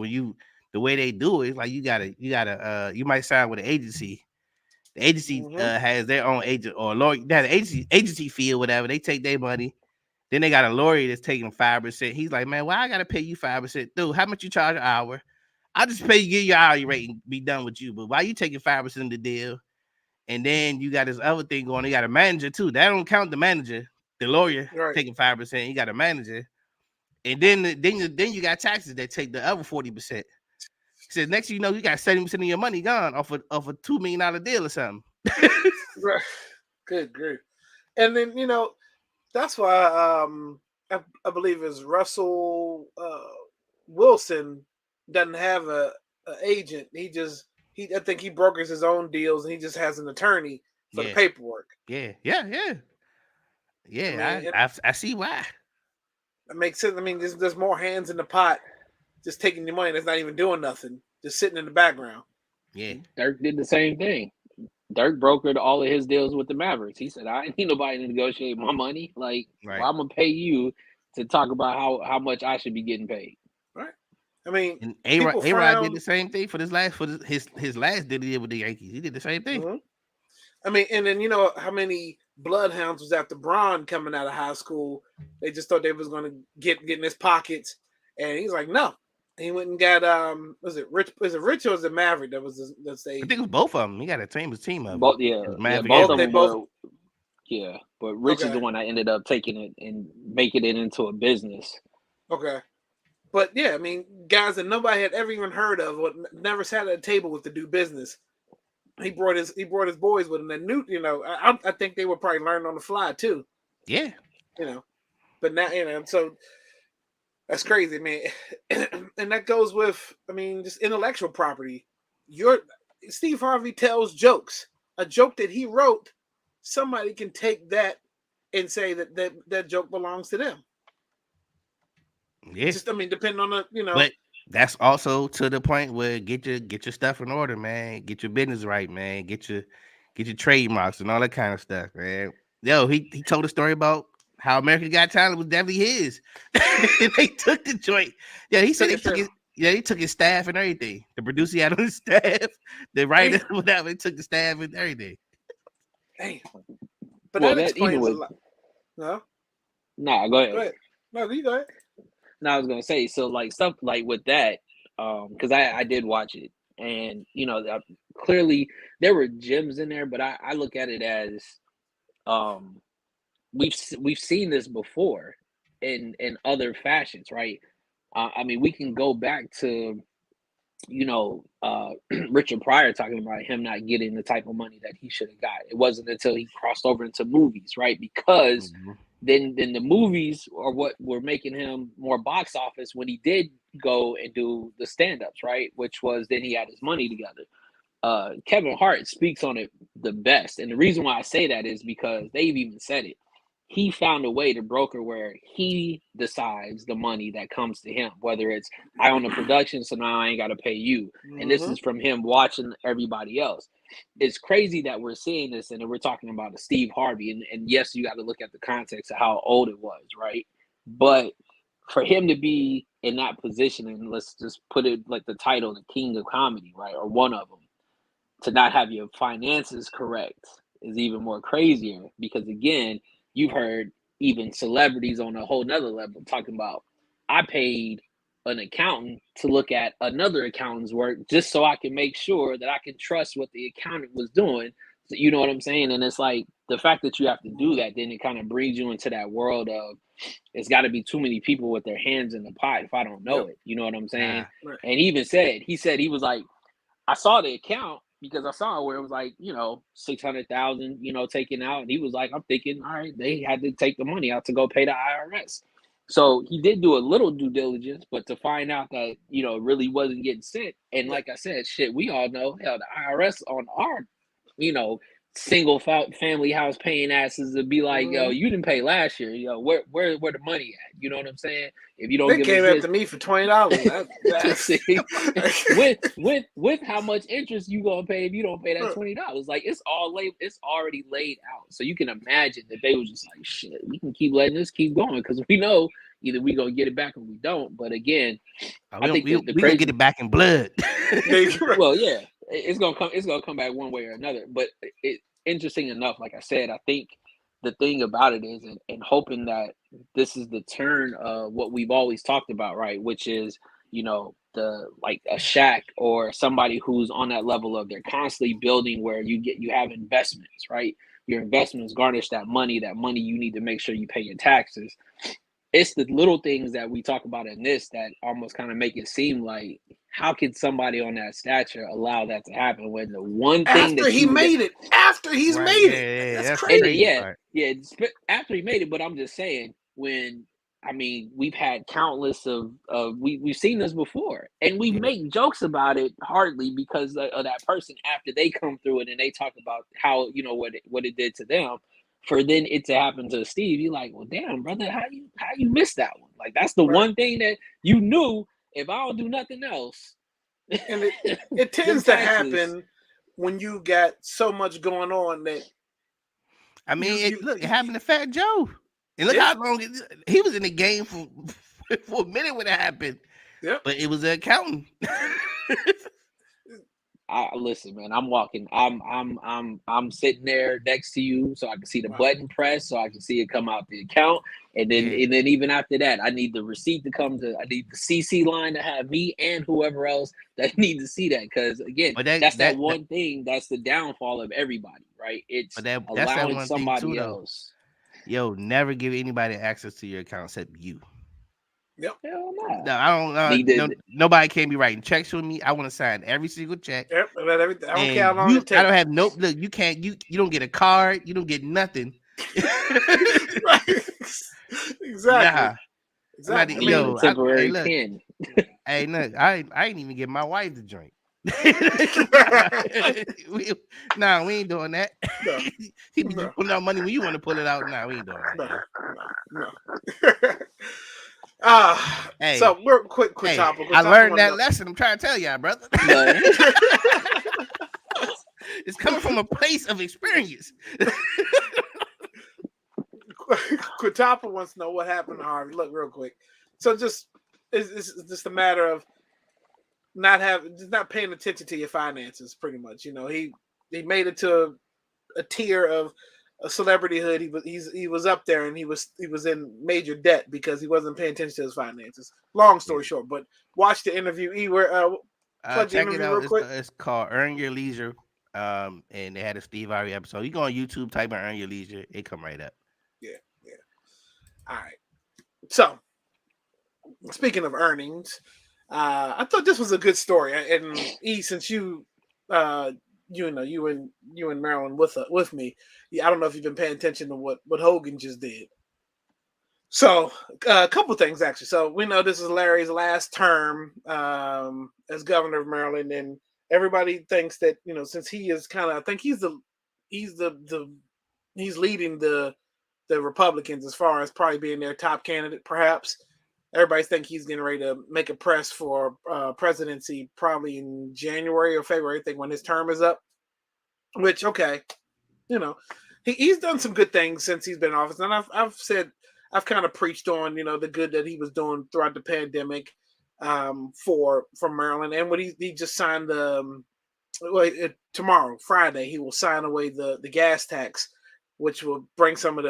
the way they do it, like you might sign with an agency. The agency has their own agent or lawyer. They have an agency fee or whatever. They take their money. Then they got a lawyer that's taking 5%. He's like, man, why I gotta pay you 5%? Dude, how much you charge an hour? I'll just pay you, get your hourly rate and be done with you. But why you taking 5% of the deal? And then you got this other thing going. You got a manager too. That don't count the manager, the lawyer taking 5%. You got a manager. And then you got taxes that take the other 40%. He said, next thing you know, you got 70% of your money gone off a $2 million deal or something. Right. Good grief. And then, that's why I believe is Russell Wilson doesn't have a agent. I think he brokers his own deals and he just has an attorney for the paperwork. Yeah. I see why. That makes sense. I mean, there's more hands in the pot just taking your money that's not even doing nothing, just sitting in the background. Yeah. Dirk did the same thing. Dirk brokered all of his deals with the Mavericks. He said, I ain't need nobody to negotiate my money. Like, well, I'm going to pay you to talk about how much I should be getting paid. I mean, And people A-Rod did frown. the same thing for his last deal with the Yankees. He did the same thing. Mm-hmm. I mean, and then you know how many bloodhounds was after Braun coming out of high school. They just thought they was going to get in his pockets, and he's like, no. He went and got was it Rich? Was it Rich or was it Maverick? That was the I stage. think it was both of them. He got a team of them. Both, It was Maverick both and of Rich. them both. were. Yeah, but Rich is the one that ended up taking it and making it into a business. Okay. But yeah, I mean, guys that nobody had ever even heard of, or never sat at a table with to do business. He brought his boys with him. And new, you know, I think they were probably learning on the fly too. Yeah. You know, but now you know, so that's crazy, man. And that goes with, I mean, just intellectual property. Steve Harvey tells jokes. A joke that he wrote, somebody can take that and say that joke belongs to them. Yeah. Just, I mean, depending on the, you know. But that's also to the point where get your stuff in order, man. Get your business right, man. Get your trademarks and all that kind of stuff, man. Yo, he told a story about how American Got Talent was definitely his. They took the joint. Yeah, he said he took his staff and everything. The producer he had on his staff, the writer, whatever, he took the staff and everything. Damn. But that explains a lot. No? Nah, go ahead. Go ahead. No, you go ahead. No, I was gonna say, so like stuff like with that, because I did watch it, and you know, clearly there were gems in there, but I look at it as, we've seen this before in other fashions, right? I mean, we can go back to, you know, Richard Pryor talking about him not getting the type of money that he should have got. It wasn't until he crossed over into movies, right? Because then the movies are what were making him more box office when he did go and do the stand-ups, right? Which was then he had his money together. Kevin Hart speaks on it the best. And the reason why I say that is because they've even said it. He found a way to broker where he decides the money that comes to him, whether it's I own the production, so now I ain't got to pay you. And this is from him watching everybody else. It's crazy that we're seeing this and we're talking about a Steve Harvey. And yes, you got to look at the context of how old it was, right? But for him to be in that position, and let's just put it like the title, the king of comedy, right? Or one of them, to not have your finances correct is even more crazier because, again, you've heard even celebrities on a whole nother level talking about, I paid an accountant to look at another accountant's work just so I can make sure that I can trust what the accountant was doing. So, you know what I'm saying? And it's like the fact that you have to do that, then it kind of brings you into that world of it's got to be too many people with their hands in the pot if I don't know it. You know what I'm saying? And he even said, he was like, I saw the account because I saw where it was like, you know, 600,000, you know, taken out. And he was like, I'm thinking, all right, they had to take the money out to go pay the IRS. So he did do a little due diligence, but to find out that, you know, it really wasn't getting sent. And like I said, shit, we all know, hell, the IRS on our, you know, single family house paying asses to be like, yo, you didn't pay last year. Yo, where the money at? You know what I'm saying? If you don't, they came after me for $20. with how much interest you gonna pay if you don't pay that $20? Like it's already laid out. So you can imagine that they was just like, shit, we can keep letting this keep going because we know either we gonna get it back or we don't. But again, I think we gonna get it back in blood. Well, yeah, it's gonna come back one way or another. But interesting enough, like I said, I think the thing about it is, and hoping that this is the turn of what we've always talked about, right? Which is, you know, the like a Shaq or somebody who's on that level of they're constantly building where you have investments, right? Your investments garnish that money you need to make sure you pay your taxes. It's the little things that we talk about in this that almost kind of make it seem like, how could somebody on that stature allow that to happen when the one thing after he's made it, after that's crazy. After he made it. But I'm just saying, when I mean, we've had countless of we've seen this before, and we make jokes about it hardly because of that person after they come through it and they talk about how, you know, what it did to them. For then it to happen to Steve, you're like, well, damn, brother, how you missed that one? Like that's the one thing that you knew. If I don't do nothing else, and it tends to happen when you got so much going on that. I mean, it happened to Fat Joe, and look how long he was in the game for a minute when it happened. Yep. But it was an accountant. Listen, man. I'm walking. I'm sitting there next to you, so I can see the Wow. button press, so I can see it come out the account, and then even after that, I need the receipt to come to. I need the CC line to have me and whoever else that need to see that, because again, But that's that one thing. That's the downfall of everybody, right? It's that's that allowing one thing too, somebody though. else. Yo, never give anybody access to your account except you. Yep. Hell no. No, I don't. Nobody can't be writing checks with me. I want to sign every single check. Yep. Everything. I don't care how And long it takes. I don't have no. Look, you can't. You don't get a card. You don't get nothing. Right. Exactly. Nah. Exactly. Need a temporary pin. Hey, look, I ain't even get my wife to drink. We ain't doing that. No. He be just pulling out money when you want to pull it out. Nah, we ain't doing that. No. Hey, so we're quick topic. I learned that lesson. I'm trying to tell y'all, brother. It's coming from a place of experience. Quintapa wants to know what happened to Harvey. Look, real quick. So it's just a matter of not paying attention to your finances, pretty much. You know, he made it to a tier of a celebrityhood. He was up there, and he was in major debt because he wasn't paying attention to his finances. Long story short, but watch the interview. Check it out. It's called Earn Your Leisure. And they had a Steve Harvey episode. You go on YouTube, type in Earn Your Leisure, it come right up. Yeah. All right. So, speaking of earnings, I thought this was a good story. And since you and Marilyn with me, I don't know if you've been paying attention to what Hogan just did. So, a couple things actually. So we know this is Larry's last term as governor of Maryland, and everybody thinks that since he is I think he's leading the Republicans as far as probably being their top candidate, perhaps. Everybody think he's getting ready to make a press for presidency probably in January or February, I think, when his term is up. Which, okay, he's done some good things since he's been in office. And I've kind of preached on, the good that he was doing throughout the pandemic for Maryland. And when he just signed tomorrow, Friday, he will sign away the gas tax, which will bring some of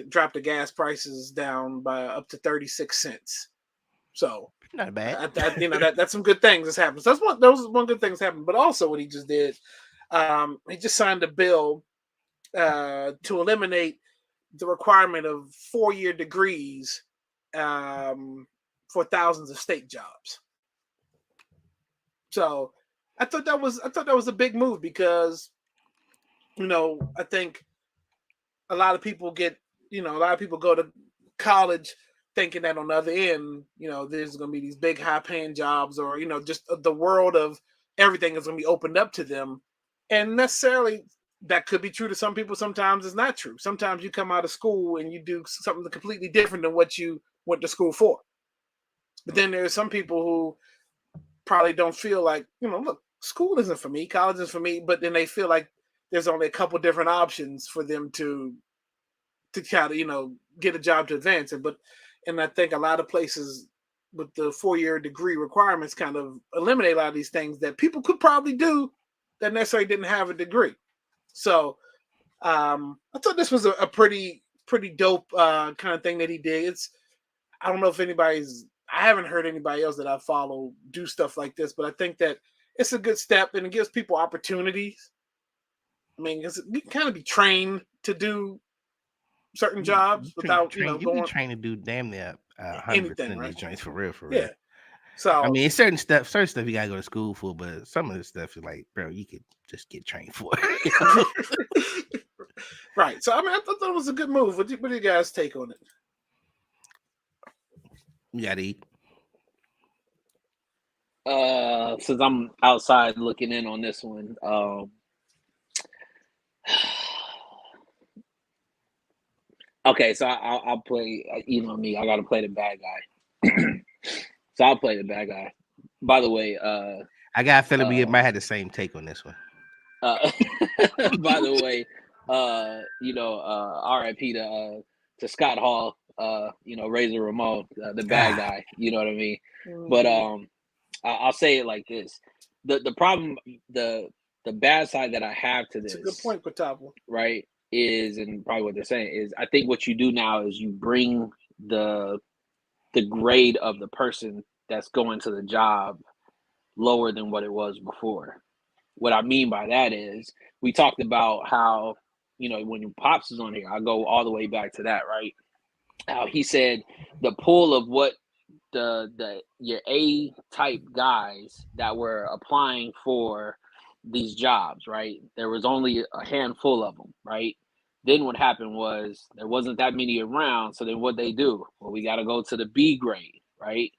drop the gas prices down by up to 36 cents. So not bad. That's some good things that's happened. So that was one good thing that's happened. But also what he just did, he just signed a bill to eliminate the requirement of 4-year degrees for thousands of state jobs. So I thought that was a big move because, I think a lot of people go to college thinking that on the other end, there's going to be these big high paying jobs or, just the world of everything is going to be opened up to them. And necessarily that could be true to some people. Sometimes it's not true. Sometimes you come out of school and you do something completely different than what you went to school for. But then there's some people who probably don't feel like, look, school isn't for me, college is for me. But then they feel like there's only a couple different options for them to kind of, get a job to advance it. And I think a lot of places with the 4-year degree requirements kind of eliminate a lot of these things that people could probably do that necessarily didn't have a degree. So I thought this was a pretty dope kind of thing that he did. I don't know if I haven't heard anybody else that I follow do stuff like this, but I think that it's a good step and it gives people opportunities. I mean, you can kind of be trained to do certain jobs without, you be trained to do damn near 100% of these joints for real. Yeah. So I mean, certain stuff you gotta go to school for, but some of the stuff is like, bro, you could just get trained for. Right. So I mean, I thought that was a good move. What do you guys take on it? You gotta eat. Since I'm outside looking in on this one, okay, so I'll play. Me, I gotta play the bad guy. So I'll play the bad guy. By the way, I got a feeling we might have the same take on this one. By the way, RIP to Scott Hall. Razor Ramon, the bad guy. You know what I mean? Mm-hmm. But I'll say it like this: the problem, the bad side that I have to this, it's a good point, Quatapple. right, is, and probably what they're saying is, I think what you do now is you bring the grade of the person that's going to the job lower than what it was before. What I mean by that is, we talked about how, when Pops was on here, I go all the way back to that, right? How he said the pool of what your A type guys that were applying for these jobs, right? There was only a handful of them, right? Then what happened was there wasn't that many around. So then what they do? Well, we got to go to the B grade, right?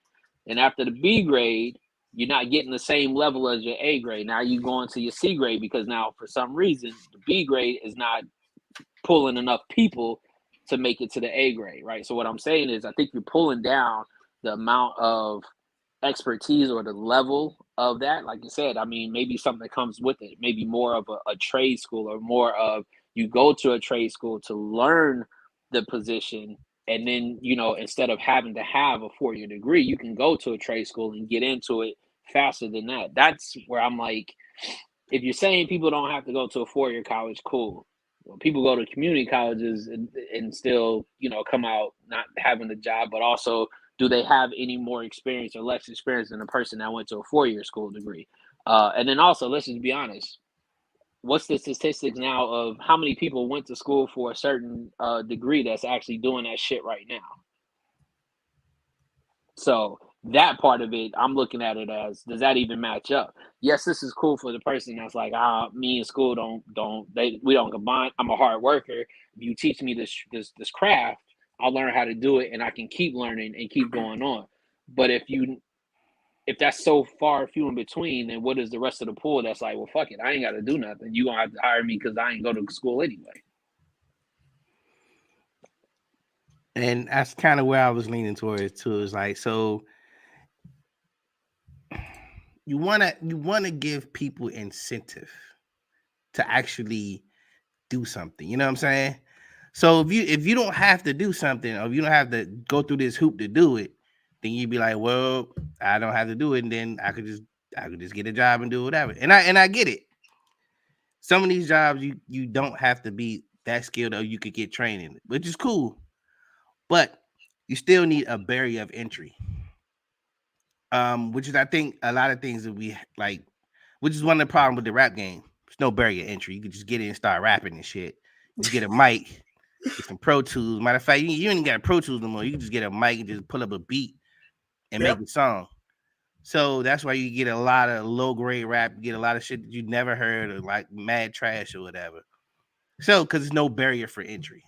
And after the B grade, you're not getting the same level as your A grade. Now you going to your C grade because now for some reason the B grade is not pulling enough people to make it to the A grade, right? So what I'm saying is I think you're pulling down the amount of expertise or the level of that. Like you said, I mean, maybe something comes with it, maybe more of a trade school, or more of you go to a trade school to learn the position. And then, instead of having to have a 4-year degree, you can go to a trade school and get into it faster than that. That's where I'm like, if you're saying people don't have to go to a 4-year college, cool. Well, people go to community colleges and still, come out not having a job, but also, do they have any more experience or less experience than a person that went to a 4-year school degree? And then also, let's just be honest. What's the statistics now of how many people went to school for a certain degree that's actually doing that shit right now? So that part of it, I'm looking at it as, does that even match up? Yes, this is cool for the person that's like, me and school we don't combine. I'm a hard worker. If you teach me this craft, I'll learn how to do it, and I can keep learning and keep going on. But if that's so far few in between, then what is the rest of the pool that's like, well, fuck it, I ain't got to do nothing. You gonna have to hire me because I ain't go to school anyway. And that's kind of where I was leaning towards too. Is like, so you wanna give people incentive to actually do something. You know what I'm saying? So if you don't have to do something, or if you don't have to go through this hoop to do it, then you'd be like, well, I don't have to do it, and then I could just get a job and do whatever. And I get it. Some of these jobs you don't have to be that skilled, or you could get training, which is cool. But you still need a barrier of entry. Which is, I think, a lot of things that we like, which is one of the problems with the rap game. There's no barrier entry. You can just get in and start rapping and shit. You get a mic, get some Pro Tools. Matter of fact, you ain't got Pro Tools no more. You can just get a mic and just pull up a beat and make a song. So that's why you get a lot of low grade rap. You get a lot of shit that you never heard, or like mad trash or whatever. So, because there's no barrier for entry.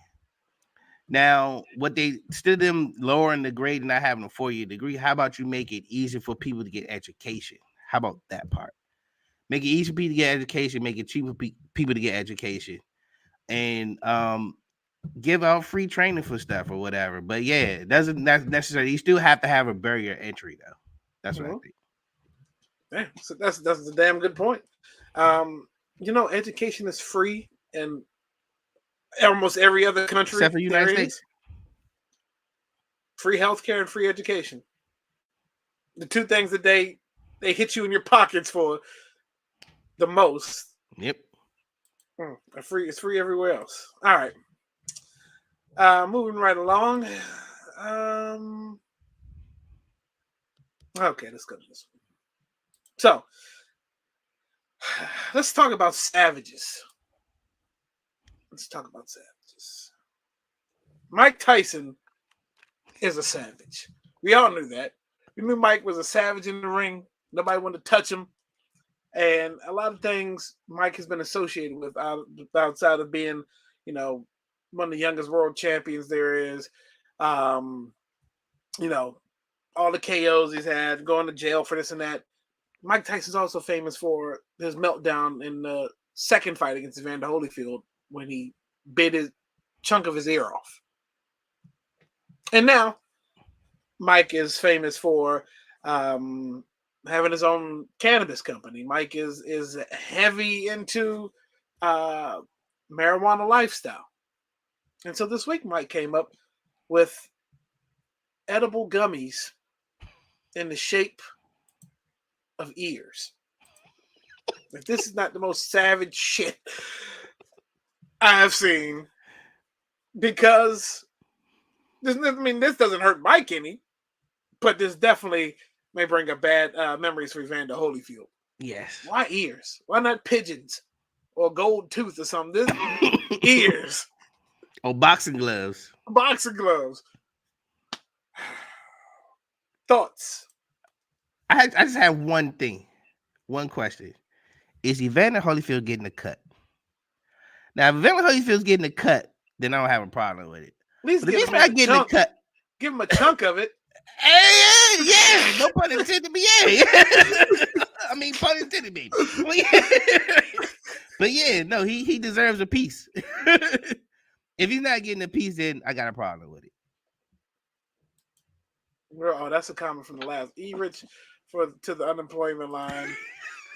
Now, what they still them lowering the grade and not having a 4-year degree, how about you make it easier for people to get education? How about that part? Make it easier for people to get education, make it cheaper for people to get education, and give out free training for stuff or whatever. But yeah, it doesn't necessarily, you still have to have a barrier entry though. That's what I think. Yeah, so that's a damn good point. Education is free in almost every other country except for the United States. Free healthcare and free education. The two things that they hit you in your pockets for the most. Yep. It's free everywhere else. All right. Moving right along. Okay, let's go to this one. So, let's talk about savages. Mike Tyson is a savage. We all knew that. We knew Mike was a savage in the ring. Nobody wanted to touch him. And a lot of things Mike has been associated with outside of being, one of the youngest world champions there is. All the KOs he's had, going to jail for this and that. Mike Tyson's also famous for his meltdown in the second fight against Evander Holyfield when he bit his chunk of his ear off. And now Mike is famous for having his own cannabis company. Mike is heavy into marijuana lifestyle. And so this week Mike came up with edible gummies in the shape of ears. If this is not the most savage shit I have seen, because this doesn't hurt Mike any, but this definitely may bring up bad memories for Evander Holyfield. Yes. Why ears? Why not pigeons or gold tooth or something? This ears. Oh, boxing gloves. Boxing gloves. Thoughts? I just have one question. Is Evander Holyfield getting a cut? Now, if Evander Holyfield's getting a cut, then I don't have a problem with it. At least But if give he's him a not getting a chunk. cut, Give him a chunk of it. yeah, no pun intended, but yeah. I mean, pun intended, baby. But yeah, no, he deserves a piece. If he's not getting a piece, then I got a problem with it. Oh, that's a comment from the last. E. Rich to the unemployment line.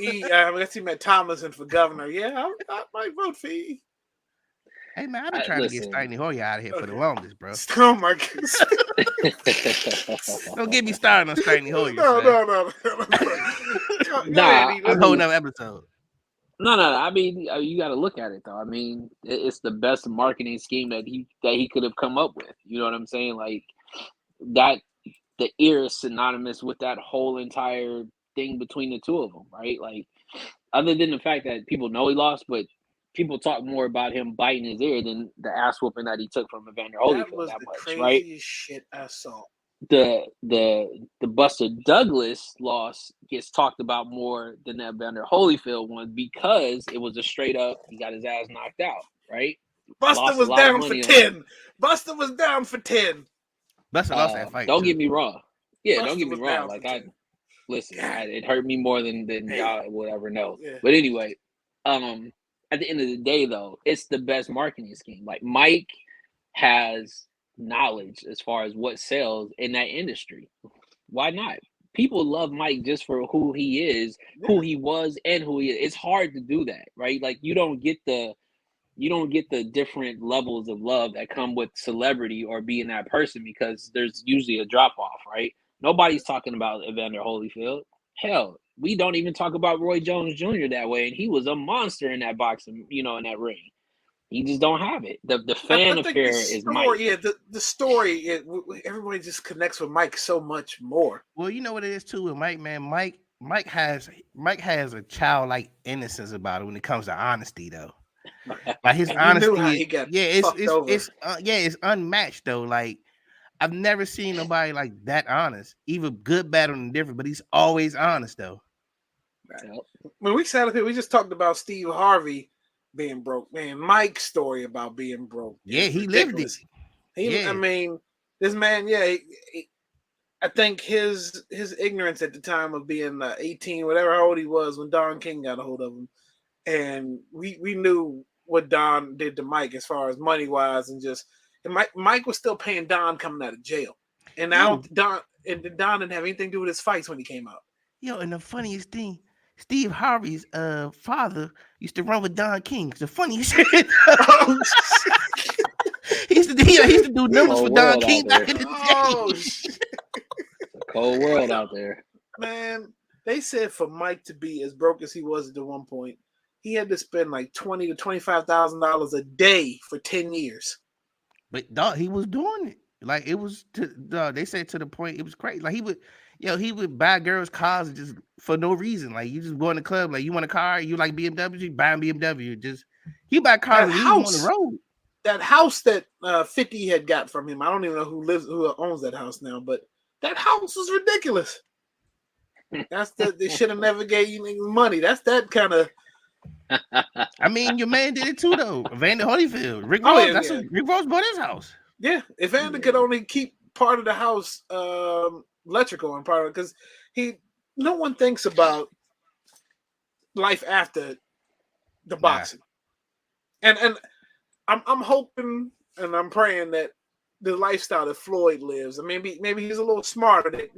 I guess he met Tomlinson for governor. Yeah, I might vote for E. Hey man, I've been trying to get Steiny Hoyer out of here for the longest, bro. Oh my goodness. Don't get me started on Steiny Hoyer. No. Nah, a whole nother episode. No. I mean, you got to look at it though. I mean, it's the best marketing scheme that he could have come up with. You know what I'm saying? Like that, the ear is synonymous with that whole entire thing between the two of them, right? Like, other than the fact that people know he lost, but people talk more about him biting his ear than the ass whooping that he took from Evander Holyfield. That was that the much, craziest right? shit I saw. The Buster Douglas loss gets talked about more than that Evander Holyfield one because it was a straight up, he got his ass knocked out, right? Buster was down for 10. Buster was down for 10. Buster lost that fight. Don't get me wrong. Yeah, Buster don't get me wrong. Like it hurt me more than y'all would ever know. Yeah. But anyway, at the end of the day, though, it's the best marketing scheme. Like Mike has knowledge as far as what sells in that industry. Why not? People love Mike just for who he is, who he was, and who he is. It's hard to do that, right? Like you don't get the different levels of love that come with celebrity or being that person because there's usually a drop off, right? Nobody's talking about Evander Holyfield. Hell, we don't even talk about Roy Jones Jr. that way, and he was a monster in that boxing, in that ring. He just don't have it. The fan affair is Mike. Yeah, the story. Everybody just connects with Mike so much more. Well, you know what it is too with Mike, man. Mike has a childlike innocence about it when it comes to honesty, though. Like his honesty, it's unmatched though. Like I've never seen nobody like that honest, even good, bad, or indifferent. But he's always honest though. When we sat up here, we just talked about Steve Harvey being broke. Man, Mike's story about being broke. Yeah, he lived it. I mean, this man, I think his ignorance at the time of being 18, whatever how old he was when Don King got a hold of him, and we knew what Don did to Mike as far as money wise, and Mike was still paying Don coming out of jail, and now Don didn't have anything to do with his fights when he came out. Yo, and the funniest thing, Steve Harvey's father used to run with Don King. The funniest shit. He used to do numbers for Don King back in the day. Cold world out there. Man, they said for Mike to be as broke as he was at one point, he had to spend like $20,000 to $25,000 a day for 10 years. But dog, he was doing it. Like it was they said to the point it was crazy. Like he would buy girls cars just for no reason. Like you just go in the club, like you want a car, you like BMW, you buy a BMW. Just he buy cars and on the road. That house that 50 had got from him, I don't even know who owns that house now, but that house was ridiculous. They should have never gave you money. That's that kind of. I mean, your man did it too, though. Evander Holyfield, Rick Ross. Rick Ross bought his house. Yeah, Evander could only keep part of the house electrical and part of it because no one thinks about life after the boxing, and I'm hoping and I'm praying that the lifestyle that Floyd lives, and maybe he's a little smarter that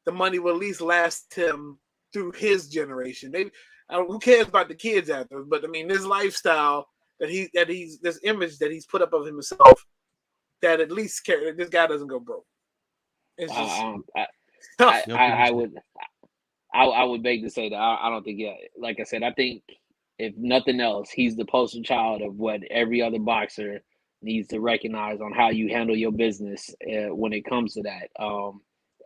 the money will at least last him through his generation. Maybe who cares about the kids after? But I mean, this lifestyle that he's this image that he's put up of himself, that at least this guy doesn't go broke. It's just I, tough. Yo, I, I producer. would I would beg to say that I don't think, yeah, like I said, I think if nothing else, he's the poster child of what every other boxer needs to recognize on how you handle your business when it comes to that.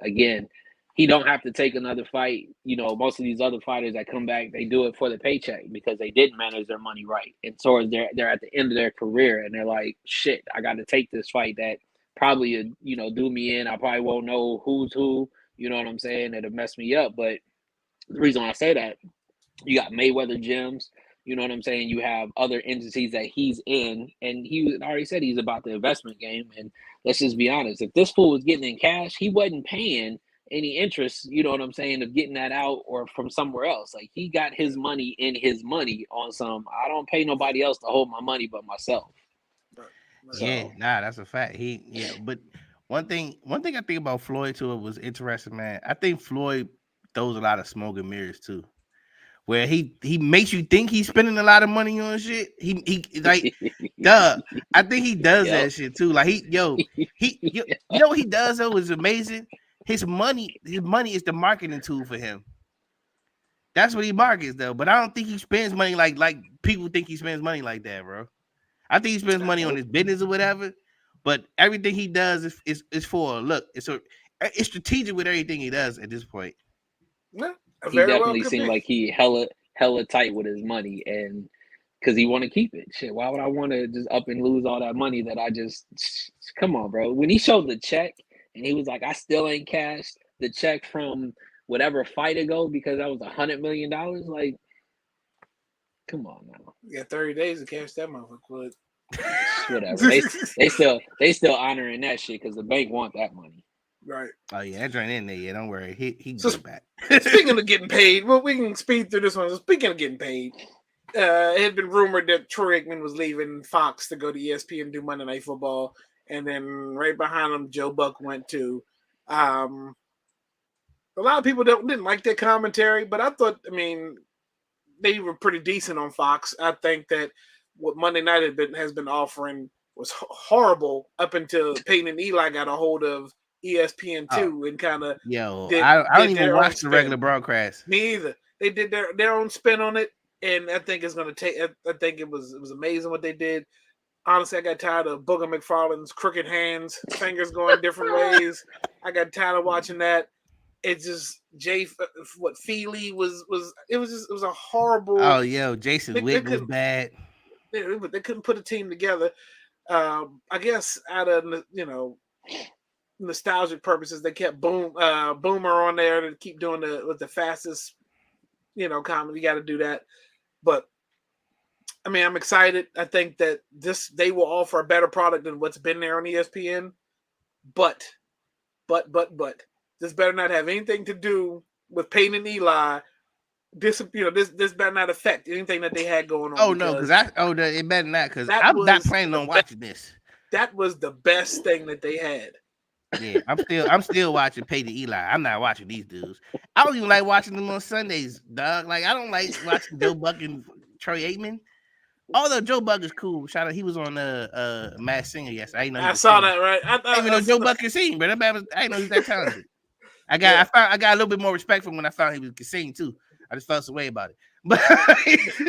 Again, he don't have to take another fight. You know, most of these other fighters that come back, they do it for the paycheck because they didn't manage their money right. And so they're at the end of their career and they're like, shit, I got to take this fight that probably, do me in. I probably won't know who's who. You know what I'm saying? It'll mess me up. But the reason why I say that, you got Mayweather gyms, you know what I'm saying? You have other entities that he's in, and he already said he's about the investment game. And let's just be honest, if this fool was getting in cash, he wasn't paying any interest, you know what I'm saying, of getting that out or from somewhere else. Like he got his money in his money on some, I don't pay nobody else to hold my money but myself. Yeah, So nah, that's a fact. But one thing I think about Floyd too was interesting, man. I think Floyd throws a lot of smoke and mirrors too, where he makes you think he's spending a lot of money on shit. He like, duh. I think he does yep. that shit too. Like you know what he does though is amazing. His money is the marketing tool for him. That's what he markets though. But I don't think he spends money like people think he spends money like that, bro. I think he spends money on his business or whatever, but everything he does is for a look. It's strategic with everything he does at this point. Yeah, He very well definitely could seemed be. like he hella tight with his money, and because he want to keep it. Shit, why would I want to just up and lose all that money that I just? Come on, bro. When he showed the check and he was like, I still ain't cashed the check from whatever fight ago because that was $100 million. Like, come on now. You got 30 days to cash that motherfucker. Whatever. They still honoring that shit because the bank want that money. Right. Oh yeah, that joint in there. Yeah, don't worry. He So get it back. speaking of getting paid, well, we can speed through this one. So speaking of getting paid, it had been rumored that Troy Aikman was leaving Fox to go to ESPN and do Monday Night Football, and then right behind him, Joe Buck went to. A lot of people didn't like their commentary, but I thought, they were pretty decent on Fox. I think that what Monday Night has been offering was horrible up until Peyton and Eli got a hold of ESPN2 and kind of I don't did even their own watch the regular spin. broadcast. Me either. They did their own spin on it, and I think it's going to take. I think it was amazing what they did. Honestly, I got tired of Booger McFarland's crooked hands, fingers going different ways. I got tired of watching that. It's just Feely was it was a horrible. Oh Jason They Witt was couldn't bad. they couldn't put a team together. I guess out of nostalgic purposes, they kept Boomer on there to keep doing the fastest comedy. You got to do that, but I'm excited. I think that they will offer a better product than what's been there on ESPN, but this better not have anything to do with Peyton and Eli. This better not affect anything that they had going on. Oh no, because it better not, because I'm not planning on watching this. That was the best thing that they had. Yeah, I'm still watching Peyton Eli. I'm not watching these dudes. I don't even like watching them on Sundays, dog. Like I don't like watching Joe Buck and Troy Aikman. Although Joe Buck is cool. Shout out, he was on Masked Singer yesterday. I didn't know he I could saw sing. that, right? I didn't even know Joe Buck could sing, but I didn't know he was that talented. I got a little bit more respect for him when I found he could sing too. I just felt some way about it. But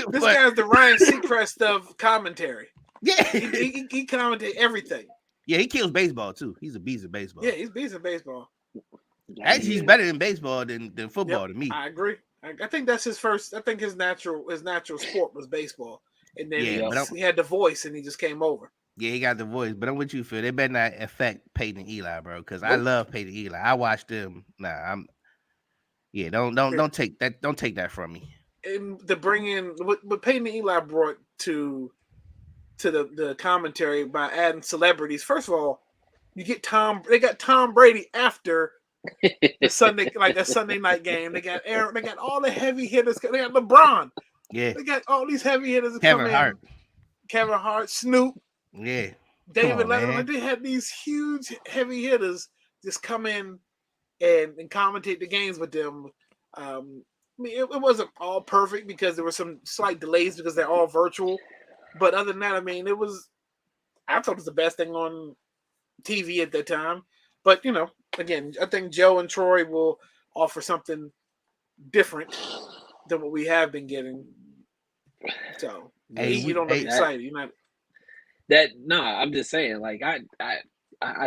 this guy's the Ryan Seacrest of commentary. Yeah, he commented everything. Yeah, he kills baseball too. He's a beast of baseball. Yeah, he's a beast of baseball. Actually, he's better in baseball than football to me. I agree. I think that's his first. I think his natural sport was baseball, and then he had the voice, and he just came over. Yeah, he got the voice, but I'm with you, Phil. They better not affect Peyton and Eli, bro, because I love Peyton and Eli. I watched them. Don't take that. Don't take that from me. And to bring in what Peyton and Eli brought to the commentary by adding celebrities. First of all, you get They got Tom Brady after the Sunday, like a Sunday night game. They got Aaron. They got all the heavy hitters. They got LeBron. Yeah. They got all these heavy hitters. Kevin Hart, Snoop. Yeah. David Letterman. They had these huge heavy hitters just come in and commentate the games with them. It wasn't all perfect because there were some slight delays because they're all virtual. But other than that, I thought it was the best thing on TV at that time. But, again, I think Joe and Troy will offer something different than what we have been getting. So you don't look excited. You're not. I'm just saying. Like I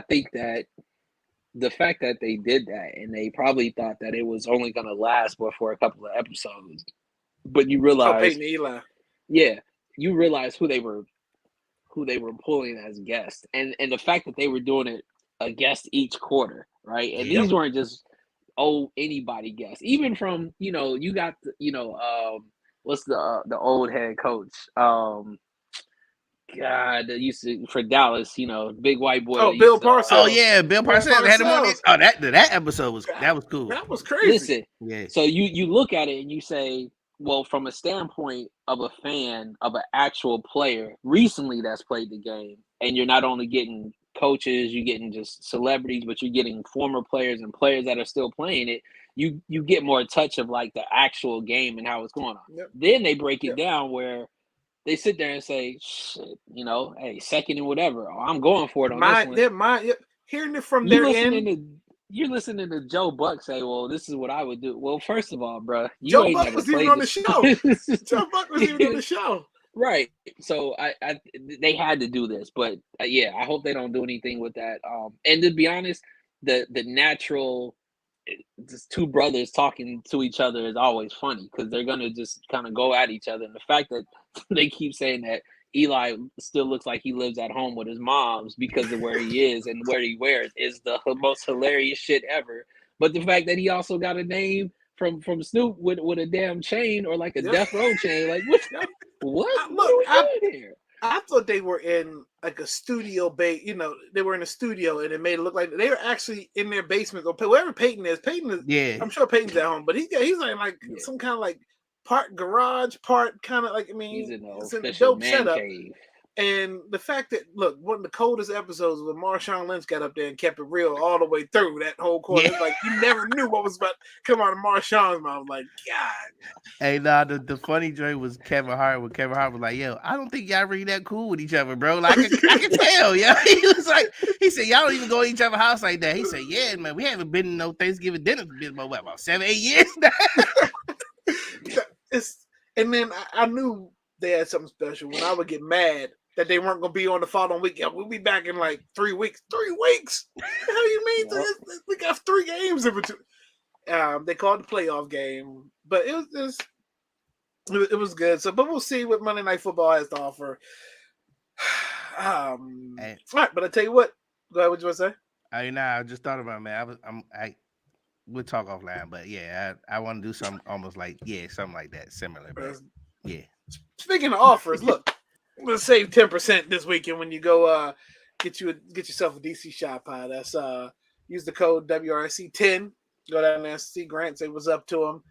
think that the fact that they did that and they probably thought that it was only going to last for a couple of episodes, but you realize, Peyton and Eli. Yeah, you realize who they were pulling as guests, and the fact that they were doing it a guest each quarter, right? And these weren't just anybody guests, even from you got what's the old head coach. God, that used to for Dallas, big white boy. Oh, Bill Parcells. Oh yeah, Bill Parcells had him on it. Oh, that episode was cool. That was crazy. Listen, yeah. So you look at it and you say, well, from a standpoint of a fan of an actual player recently that's played the game, and you're not only getting coaches, you're getting just celebrities, but you're getting former players and players that are still playing it. You get more touch of like the actual game and how it's going on. Yep. Then they break it down where they sit there and say, shit, hey, second and whatever. I'm going for it on this one. Hearing it from their end. You're listening to Joe Buck say, well, this is what I would do. Well, first of all, bro, Joe Buck was even on the show. Joe Buck was even on the show. Right. So they had to do this. But, yeah, I hope they don't do anything with that. And to be honest, the natural just two brothers talking to each other is always funny because they're going to just kind of go at each other. And the fact that they keep saying that Eli still looks like he lives at home with his mom's because of where he is and where he wears is the most hilarious shit ever. But the fact that he also got a name from Snoop with a damn chain or like a death row chain, like what? Look, I thought they were in like a studio they were in a studio and it made it look like they were actually in their basement or wherever Peyton is. Yeah, I'm sure Peyton's at home, but he's like some kind of like part garage, part kind of like it's in a dope setup. Cave. And the fact that one of the coldest episodes was when Marshawn Lynch got up there and kept it real all the way through that whole quarter. Yeah. Like you never knew what was about to come out of Marshawn's mouth. Like, God. Hey, the funny joke was Kevin Hart. When Kevin Hart was like, "Yo, I don't think y'all really that cool with each other, bro." Like I can tell, yo. He said, "Y'all don't even go to each other's house like that." He said, "Yeah, man, we haven't been in no Thanksgiving dinner for about 7-8 years now." And then I knew they had something special when I would get mad that they weren't going to be on the following week. We'll be back in like 3 weeks. 3 weeks? What the hell you mean? Yep. We got 3 games in between. They called the playoff game, but it was good. So, but we'll see what Monday Night Football has to offer. All right, but I tell you what. Go ahead. What you want to say? I just thought about it, man. We'll talk offline, but yeah, I want to do something almost like something like that, similar. But yeah. Speaking of offers, look. I'm gonna save 10% this weekend when you go get yourself a DC shot pie. That's use the code WRC10. Go down there and see Grant. Say what's up to him.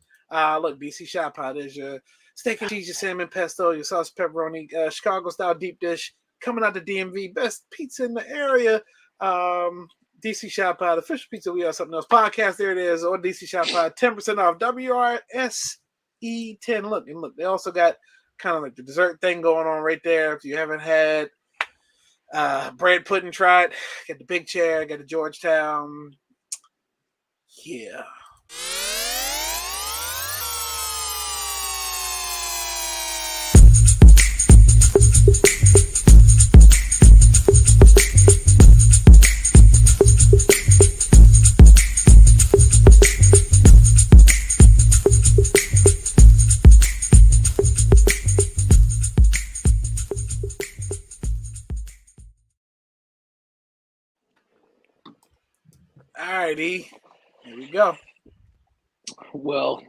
Look, DC shot pie. There's your steak and cheese, your salmon pesto, your sauce pepperoni, Chicago style deep dish coming out the DMV. Best pizza in the area. DC shot pie, the official pizza. We have something else podcast. There it is. Or DC shot pie, 10% off. WRSE10. Look. They also got kind of like the dessert thing going on right there. If you haven't had bread pudding, try it. Got the big chair, got the Georgetown. Yeah. Alrighty, here we go. Well,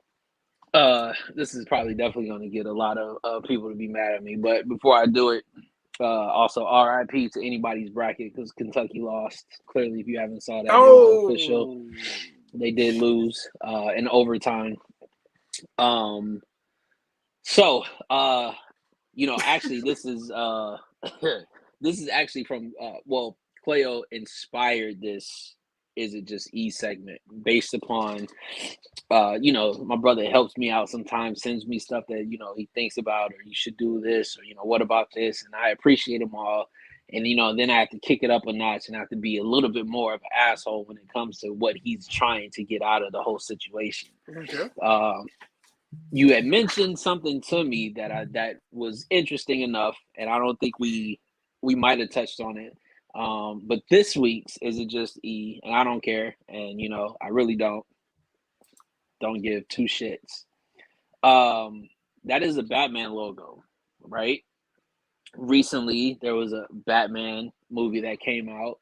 this is probably definitely going to get a lot of people to be mad at me. But before I do it, also RIP to anybody's bracket because Kentucky lost. Clearly, if you haven't saw that, official, they did lose in overtime. So actually, this is actually from Cleo inspired this. Is it just segment based upon my brother helps me out sometimes, sends me stuff that he thinks about, or you should do this, or what about this, and I appreciate them all. And then I have to kick it up a notch and have to be a little bit more of an asshole when it comes to what he's trying to get out of the whole situation. Okay. You had mentioned something to me that was interesting enough, and I don't think we might have touched on it. But this week's is it just E, and I don't care, and I really don't give two shits. That is a Batman logo, right? Recently, there was a Batman movie that came out.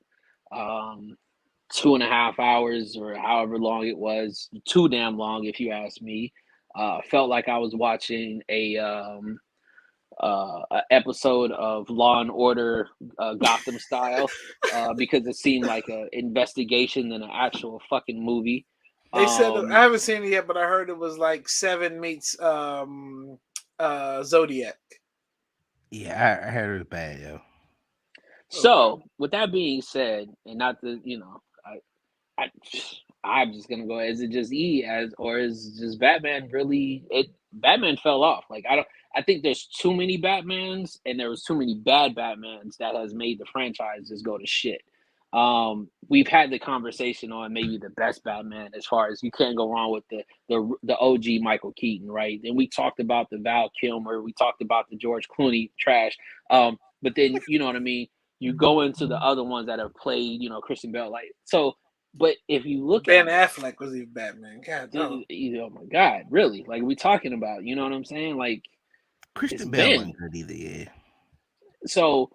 2.5 hours or however long it was, too damn long if you ask me. Felt like I was watching a episode of Law and Order, Gotham style, because it seemed like an investigation than an actual fucking movie. They said I haven't seen it yet, but I heard it was like Seven meets Zodiac. Yeah, I heard it was bad, yo. So, with that being said, and not to, I'm just gonna go. Is it just E or is just Batman really? Batman fell off. Like I think there's too many Batmans, and there was too many bad Batmans that has made the franchise just go to shit. We've had the conversation on maybe the best Batman as far as you can't go wrong with the OG Michael Keaton, right? And we talked about the Val Kilmer, we talked about the George Clooney trash. But then you know what I mean. You go into the other ones that have played, Christian Bale, like so. But if you look Ben at Affleck was even Batman. God, oh my God, really? Like we talking about, you know what I'm saying? Like Christian Bale wasn't good either, yeah. So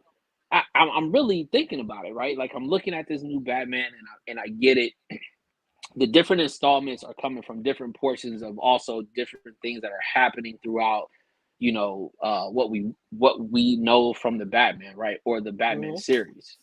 I'm really thinking about it, right? Like I'm looking at this new Batman, and I get it. The different installments are coming from different portions of also different things that are happening throughout, what we know from the Batman, right, or the Batman series.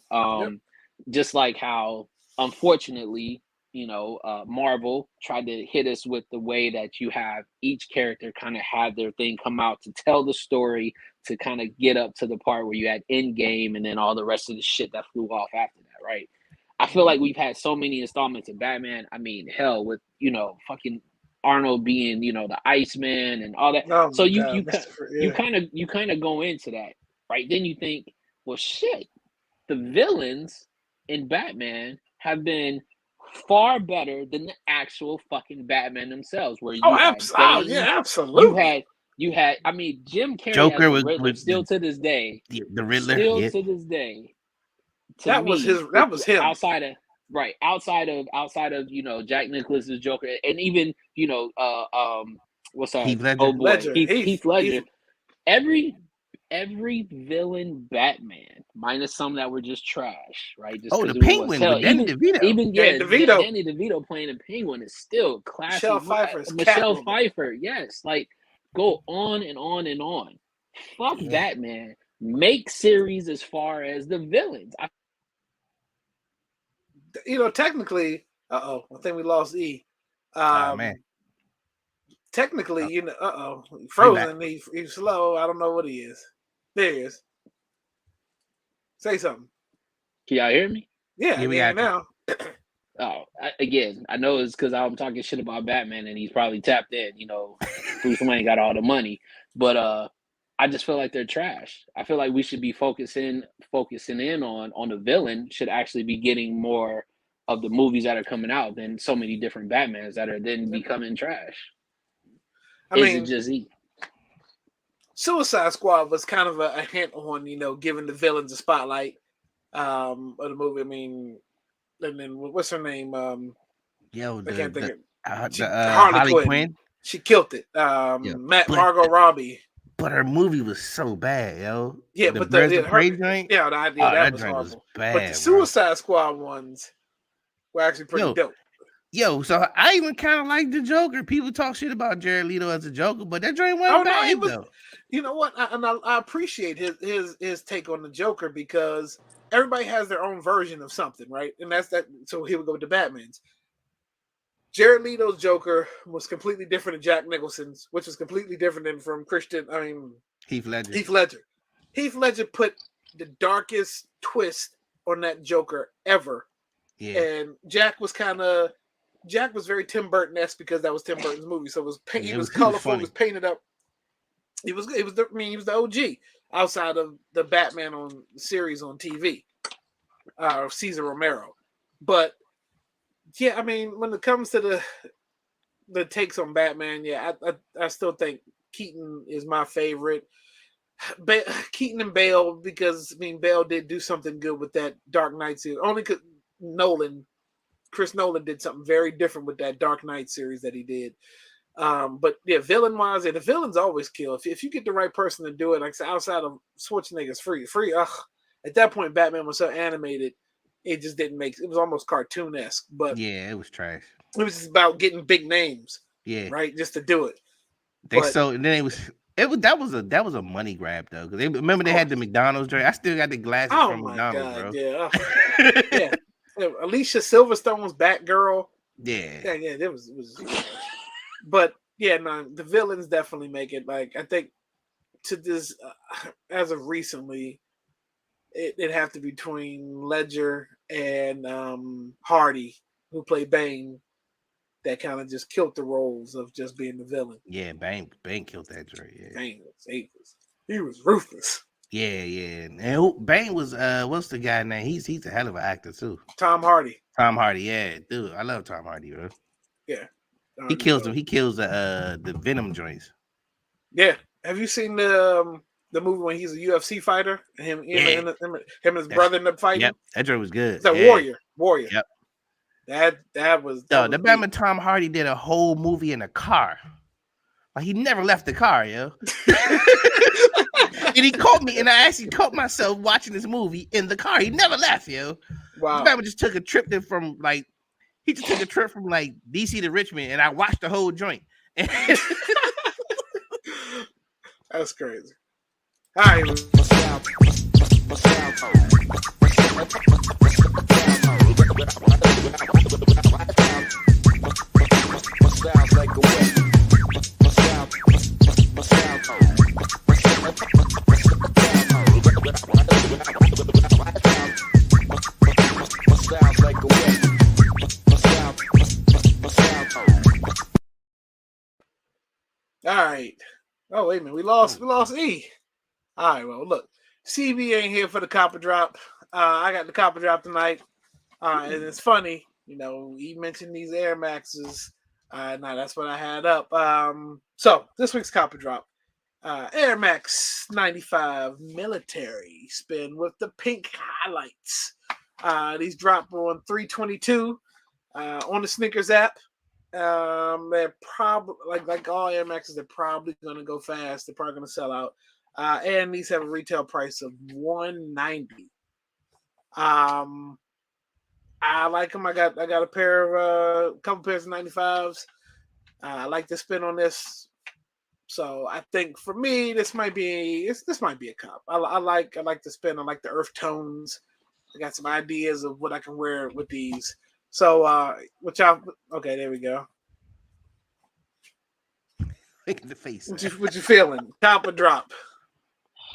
Just like how, unfortunately, Marvel tried to hit us with the way that you have each character kind of had their thing come out to tell the story to kind of get up to the part where you had Endgame and then all the rest of the shit that flew off after that, right? I feel like we've had so many installments of Batman. I mean, hell, with fucking Arnold being the Iceman and all that. Oh, so you kind of go into that, right? Then you think, well, shit, the villains in Batman have been far better than the actual fucking Batman themselves. Where you had Bane, yeah, absolutely. You had. I mean, Jim Carrey Joker as the Riddler still to this day. The Riddler, to this day. That was him. Outside of Jack Nicklaus's Joker, and even what's that? Heath Ledger. Oh boy, Ledger. Heath Ledger. Every villain Batman, minus some that were just trash, right? Just the Penguin with Danny DeVito. Danny DeVito playing a Penguin is still classic. Michelle Pfeiffer, yes. Like, go on and on and on. Fuck Batman. Make series as far as the villains. Technically, I think we lost E. Man. Technically, Frozen. He's slow. I don't know what he is. There he is. Say something. Can y'all hear me? Yeah, we got now. I know it's because I'm talking shit about Batman and he's probably tapped in. Bruce Wayne got all the money, but I just feel like they're trash. I feel like we should be focusing in on the villain. Should actually be getting more of the movies that are coming out than so many different Batmans that are then becoming trash. It just E? Suicide Squad was kind of a hint on, giving the villains a spotlight of the movie. I mean, and then what's her name? I can't think of Harley Quinn. She killed it. Margot Robbie. But her movie was so bad, yo. Yeah, the but Birds of Prey joint. Yeah, that was horrible. Was bad, but the Suicide Squad ones were actually pretty dope. Yo, so I even kind of like the Joker. People talk shit about Jared Leto as a Joker, but that joint wasn't bad, though. You know what? I appreciate his take on the Joker because everybody has their own version of something, right? And that's that. So here we go with the Batmans. Jared Leto's Joker was completely different than Jack Nicholson's, which was completely different than from Heath Ledger. Heath Ledger put the darkest twist on that Joker ever. Yeah. And Jack was very Tim Burton-esque because that was Tim Burton's movie. So he was colorful, it was painted up. He was the OG outside of the Batman on series on TV, Cesar Romero. But yeah, I mean, when it comes to the takes on Batman, yeah, I still think Keaton is my favorite. Keaton and Bale, because I mean Bale did do something good with that Dark Knight series. Only because Chris Nolan did something very different with that Dark Knight series that he did. But yeah, villain wise, the villains always kill. If you get the right person to do it, like outside of Schwarzenegger's free. At that point, Batman was so animated, it just didn't make. It was almost cartoon-esque, but yeah, it was trash. it was just about getting big names, Yeah, right, just to do it. and then that was a money grab though, because remember they had the McDonald's drink. I still got the glasses from McDonald's, God, bro. yeah, yeah. Alicia Silverstone's Batgirl. Yeah, it was. But yeah, no, the villains definitely make it. Like I think to this, as of recently, it'd have to be between Ledger and Hardy, who played Bane. That kind of just killed the roles of just being the villain. yeah, Bane killed that drink. Yeah, Bane he was ruthless. yeah. And Bane was what's the guy name? He's a hell of an actor too. Tom Hardy. Tom Hardy, yeah, dude, I love Tom Hardy, bro. Yeah, he kills them. He kills the Venom joints. Yeah, have you seen the movie when he's a UFC fighter? Him and his brother end up fighting. Yep, that joint was good. It's a Warrior. Yep. That was. The Batman Tom Hardy did a whole movie in a car. Like he never left the car, yo. And he caught me, and I actually caught myself watching this movie in the car. He never left, yo. Wow. Batman just took a trip from DC to Richmond, and I watched the whole joint. That's crazy. All right. All right. Oh, wait a minute. We lost E. All right, well, look. CB ain't here for the copper drop. I got the copper drop tonight. And it's funny, he mentioned these Air Maxes. That's what I had up. So this week's copper drop. Air Max 95 military spin with the pink highlights. These drop on 322 on the Snickers app. They're probably like all Air Maxes, they're probably gonna go fast. They're probably gonna sell out. And these have a retail price of $190. I like them. I got a couple pairs of 95s. I like the spin on this. So I think for me, this might be a cop. I like the spin. I like the earth tones. I got some ideas of what I can wear with these. So okay, there we go. Look at the face. What you feeling? Top or drop?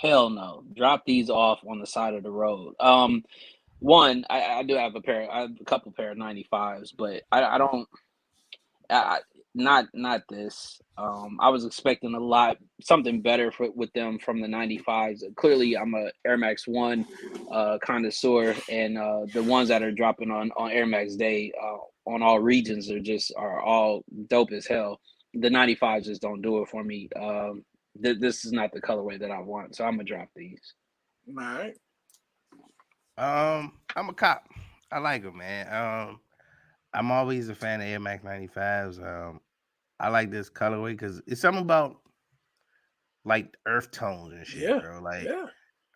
Hell no. Drop these off on the side of the road. One, I do have a couple pair of 95s, but I don't. Not this. I was expecting something better with them from the 95s. Clearly, I'm a Air Max 1 connoisseur, and the ones that are dropping on Air Max Day on all regions are all dope as hell. The 95s just don't do it for me. This is not the colorway that I want, so I'm gonna drop these. All right. I'm a cop. I like them, man. I'm always a fan of Air Max 95s. I like this colorway because it's something about like earth tones and shit, bro. Like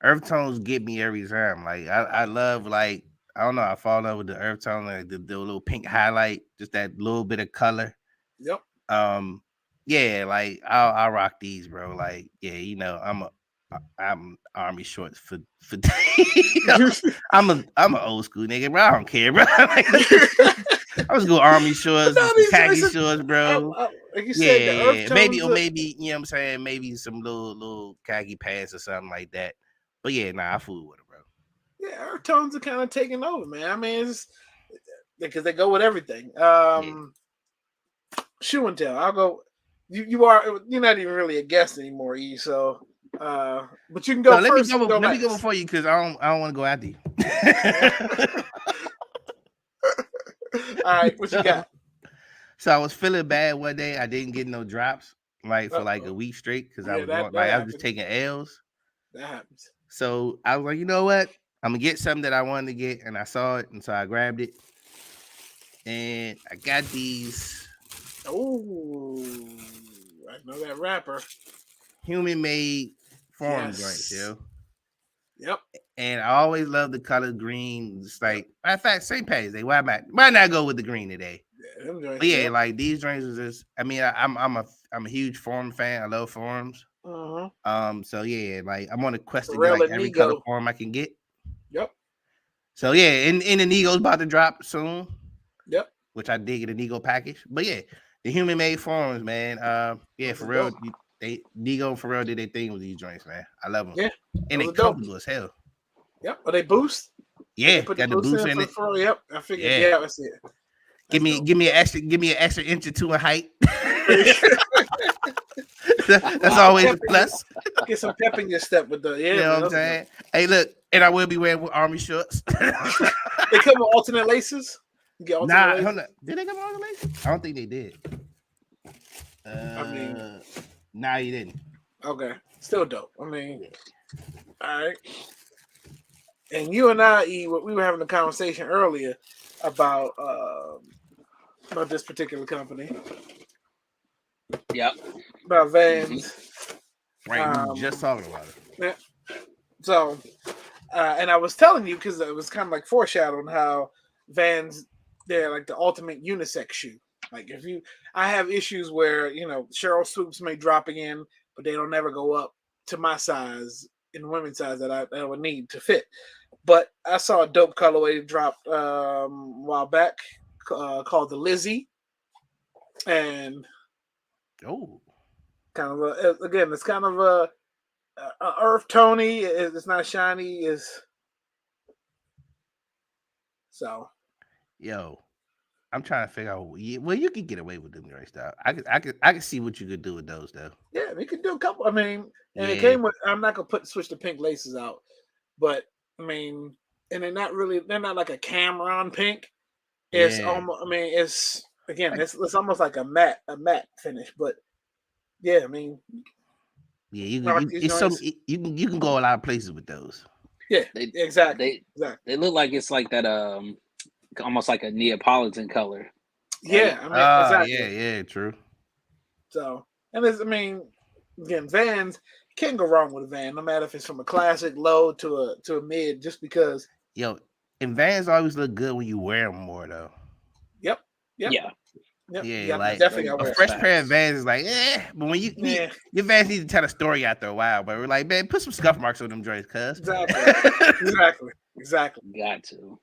earth tones get me every time. Like I love I don't know, I fall in love with the earth tone, like the little pink highlight, just that little bit of color. Yep. Yeah, like I'll rock these, bro. Like, yeah, I'm army shorts for I'm an old school nigga, bro. I don't care, bro. I was going army shorts, khaki shorts, bro. Like you said, the earth tones maybe you know what I'm saying, maybe some little khaki pants or something like that. But yeah, I fool with it, bro. Yeah, earth tones are kind of taking over, man. I mean, it's because they go with everything. Shoe and tell. I'll go. you're not even really a guest anymore, E. So, but you can go No, first. let me go before you because I don't want to go after you. All right, what you got? So I was feeling bad one day. I didn't get no drops like for like a week straight because I was going like I was just taking L's. That happens. So I was like, you know what? I'm gonna get something that I wanted to get, and I saw it, and so I grabbed it, and I got these. Oh, I know that rapper. Human made farm drinks, yo. Yep. And I always love the color green. It's like, matter of fact, St. Patty's Day. Why not go with the green today? But yeah, like these drinks is just. I mean, I'm a huge farm fan. I love farms. So yeah, like I'm on a quest to get like every color farm I can get. Yep. So yeah, and the Nego's about to drop soon. Yep. Which I dig in the Nego package. But yeah, the human made farms, man. Yeah, for real. Nego for real did their thing with these joints, man. I love them. Yeah. And they comfortable as hell. Yep. Are they boost? Yeah, got the boost in it. Yep. I figured. Yeah, that's it. Give me an extra inch or two in height. That's always a plus. Get some pep in your step with the you know what I'm saying? Hey, look, and I will be wearing army shorts. They come with alternate laces. Hold on. Did they come with alternate laces? I don't think they did. Nah, you didn't. Okay, still dope. I mean, all right. And you and I, E, we were having a conversation earlier about this particular company. Yep. About Vans. Right, we were just talking about it. Yeah. So, and I was telling you because it was kind of like foreshadowing how Vans, they're like the ultimate unisex shoe. Like I have issues where Cheryl Swoops may drop in, but they don't ever go up to my size in women's size that I would need to fit. But I saw a dope colorway drop a while back called the Lizzie, and kind of it's kind of a earth tony. It's not shiny. Yo, I'm trying to figure out. Well, you could get away with them right style. I could see what you could do with those though. Yeah, we could do a couple. I mean, and it came with. I'm not gonna switch the pink laces out, but I mean, and they're not like a Cameron pink. It's almost. I mean, it's it's almost like a matte finish, but yeah, I mean, yeah, you can go a lot of places with those. Yeah, exactly. They look like it's like that almost like a Neapolitan color. Yeah, I mean, exactly. Yeah, true. So, and again, Vans, can't go wrong with a Van, no matter if it's from a classic low to a mid, just because. And Vans always look good when you wear them more, though. Yep. Yeah. Yeah, like a fresh pair of Vans is like, but when your Vans need to tell a story after a while. But we're like, man, put some scuff marks on them joints, cuz. Exactly. Got to.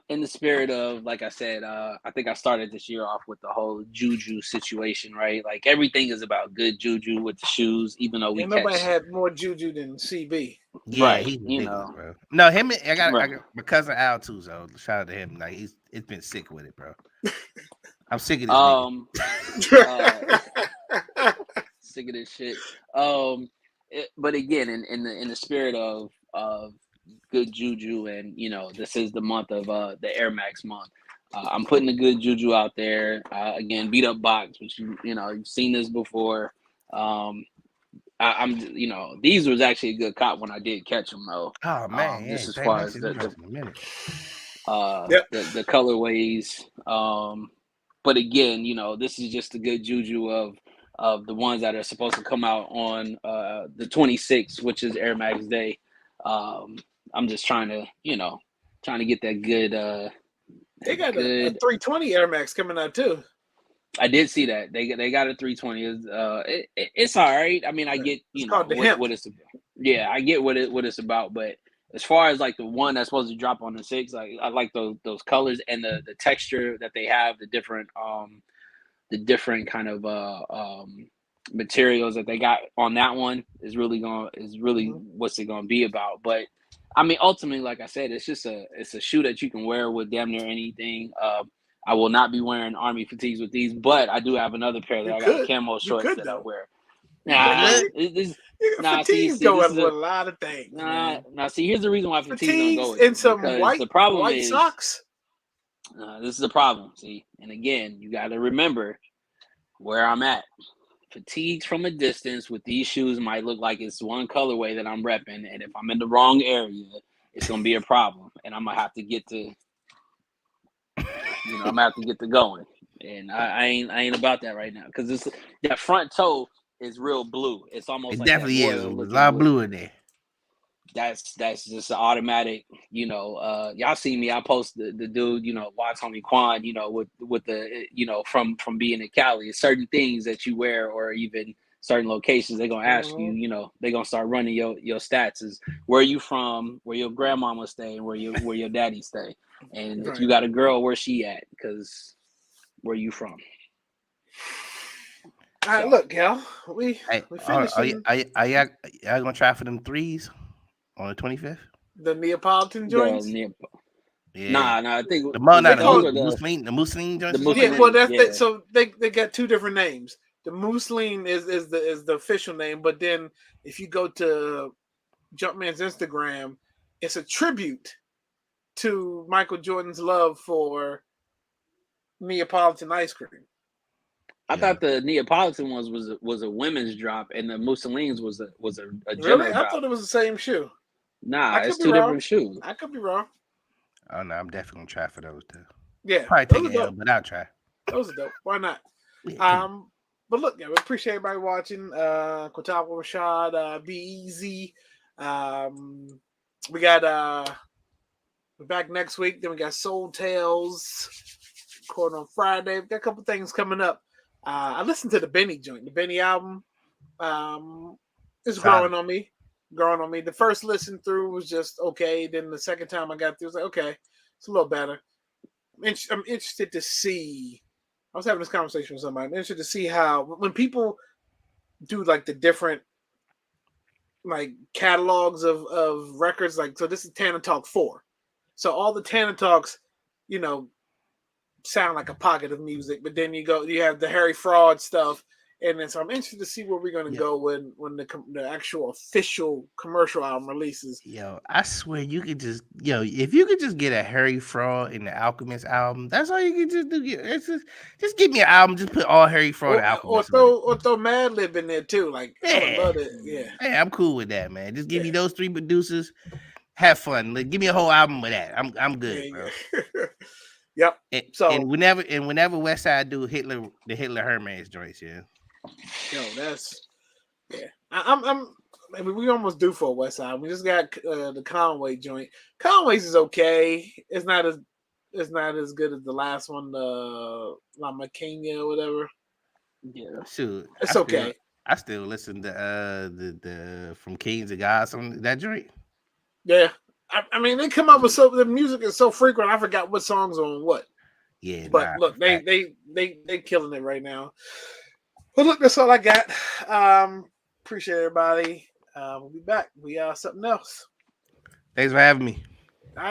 In the spirit of, like I said, I think I started this year off with the whole juju situation, right? Like everything is about good juju with the shoes, even though nobody had more juju than CB. Yeah, right, he's ridiculous, bro. No, him. I got my cousin Al too. So shout out to him. Like it's been sick with it, bro. I'm sick of this. Sick of this shit. But again, in the spirit of good juju, and this is the month of the Air Max month. I'm putting the good juju out there. Again, beat up box, which you've seen this before. I'm these was actually a good cop when I did catch them though. Oh man, just as far as the colorways. But again, this is just the good juju of the ones that are supposed to come out on the 26th, which is Air Max Day. I'm just trying to get that good. They got a 320 Air Max coming out too. I did see that they got a 320. It's all right. I mean, I get what it's about. Yeah, I get what it's about. But as far as like the one that's supposed to drop on the 6th, like I like those colors and the texture that they have, the different kind of materials that they got on that one is really what's it gonna be about. But I mean, ultimately, like I said, it's a shoe that you can wear with damn near anything. I will not be wearing army fatigues with these, but I do have another pair that You I got could. camo You shorts could that I though. wear. You could. Nah, Good. Fatigues see, go this with is a a lot of things, man. see. Here's the reason why fatigues don't go Fatigues with and it some because the problem white is socks. this is the problem. See, and again, you got to remember where I'm at. Fatigues from a distance with these shoes might look like it's one colorway that I'm repping, and if I'm in the wrong area, it's gonna be a problem, and I'm gonna have to get to, I'm gonna have to get to going, and I ain't about that right now because this that front toe is real blue. It's almost It like that definitely is. royal There's a looking lot of blue. blue in there. That's just an automatic, y'all see me, I post the dude, watch homie Quan, with the, from being in Cali, certain things that you wear or even certain locations, they're going to ask you, they're going to start running your stats is where you from, where your grandmama stay, and where your daddy stay. And if you got a girl, where she at? Because where you from? All right, look, y'all, we finished Are y'all gonna try for them threes on the 25th? the Neapolitan joints. Yeah. I think The those are the Mousseline the joints. Yeah, well, Mussolini. Yeah. so they got two different names. The Mousseline is the official name, but then if you go to Jumpman's Instagram, it's a tribute to Michael Jordan's love for Neapolitan ice cream. I thought the Neapolitan ones was a women's drop, and the Mussolini's was a Really? general I drop. thought it was the same shoe. Nah, I could it's be two wrong. different shoes. I could be wrong. Oh no, I'm definitely gonna try for those too. Yeah, Probably take an L, but I'll try. Those are dope. Why not? Yeah, But look, yeah, we appreciate everybody watching. Kotabo Rashad, Be Easy. We got we're back next week. Then we got Soul Tales recording on Friday. We got a couple things coming up. I listened to the Benny joint, the Benny album. It's growing on me. The first listen through was just okay. Then the second time I got through, it was like, okay, it's a little better. I'm interested to see. I was having this conversation with somebody. I'm interested to see how when people do like the different like catalogs of records, like so this is Tana Talk 4. So all the Tana Talks, sound like a pocket of music, but then you have the Harry Fraud stuff, and then so I'm interested to see where we're gonna go when the actual official commercial album releases. Yo, I swear you could just if you could just get a Harry Fraud and the Alchemist album, that's all you can just do. It's just give me an album, just put all Harry Fraud and Alchemist or throw Mad Lib in there too. Like I would love it. Yeah. Hey, I'm cool with that, man. Just give me those three producers. Have fun. Like, give me a whole album with that. I'm good, bro. Yep. And whenever West Side do the Hitler Hermes joints, yeah. Yo, that's I'm we almost due for a West Side. We just got the Conway joint. Conway's is okay. It's not as good as the last one, La Maquena or whatever. Yeah, shoot, it's okay. I still listen to the From Kings to Gods on that joint. Yeah, I mean they come up with the music is so frequent. I forgot what songs on what. Yeah, but look, they killing it right now. But look, that's all I got. Appreciate everybody. We'll be back. We are something else. Thanks for having me. All right.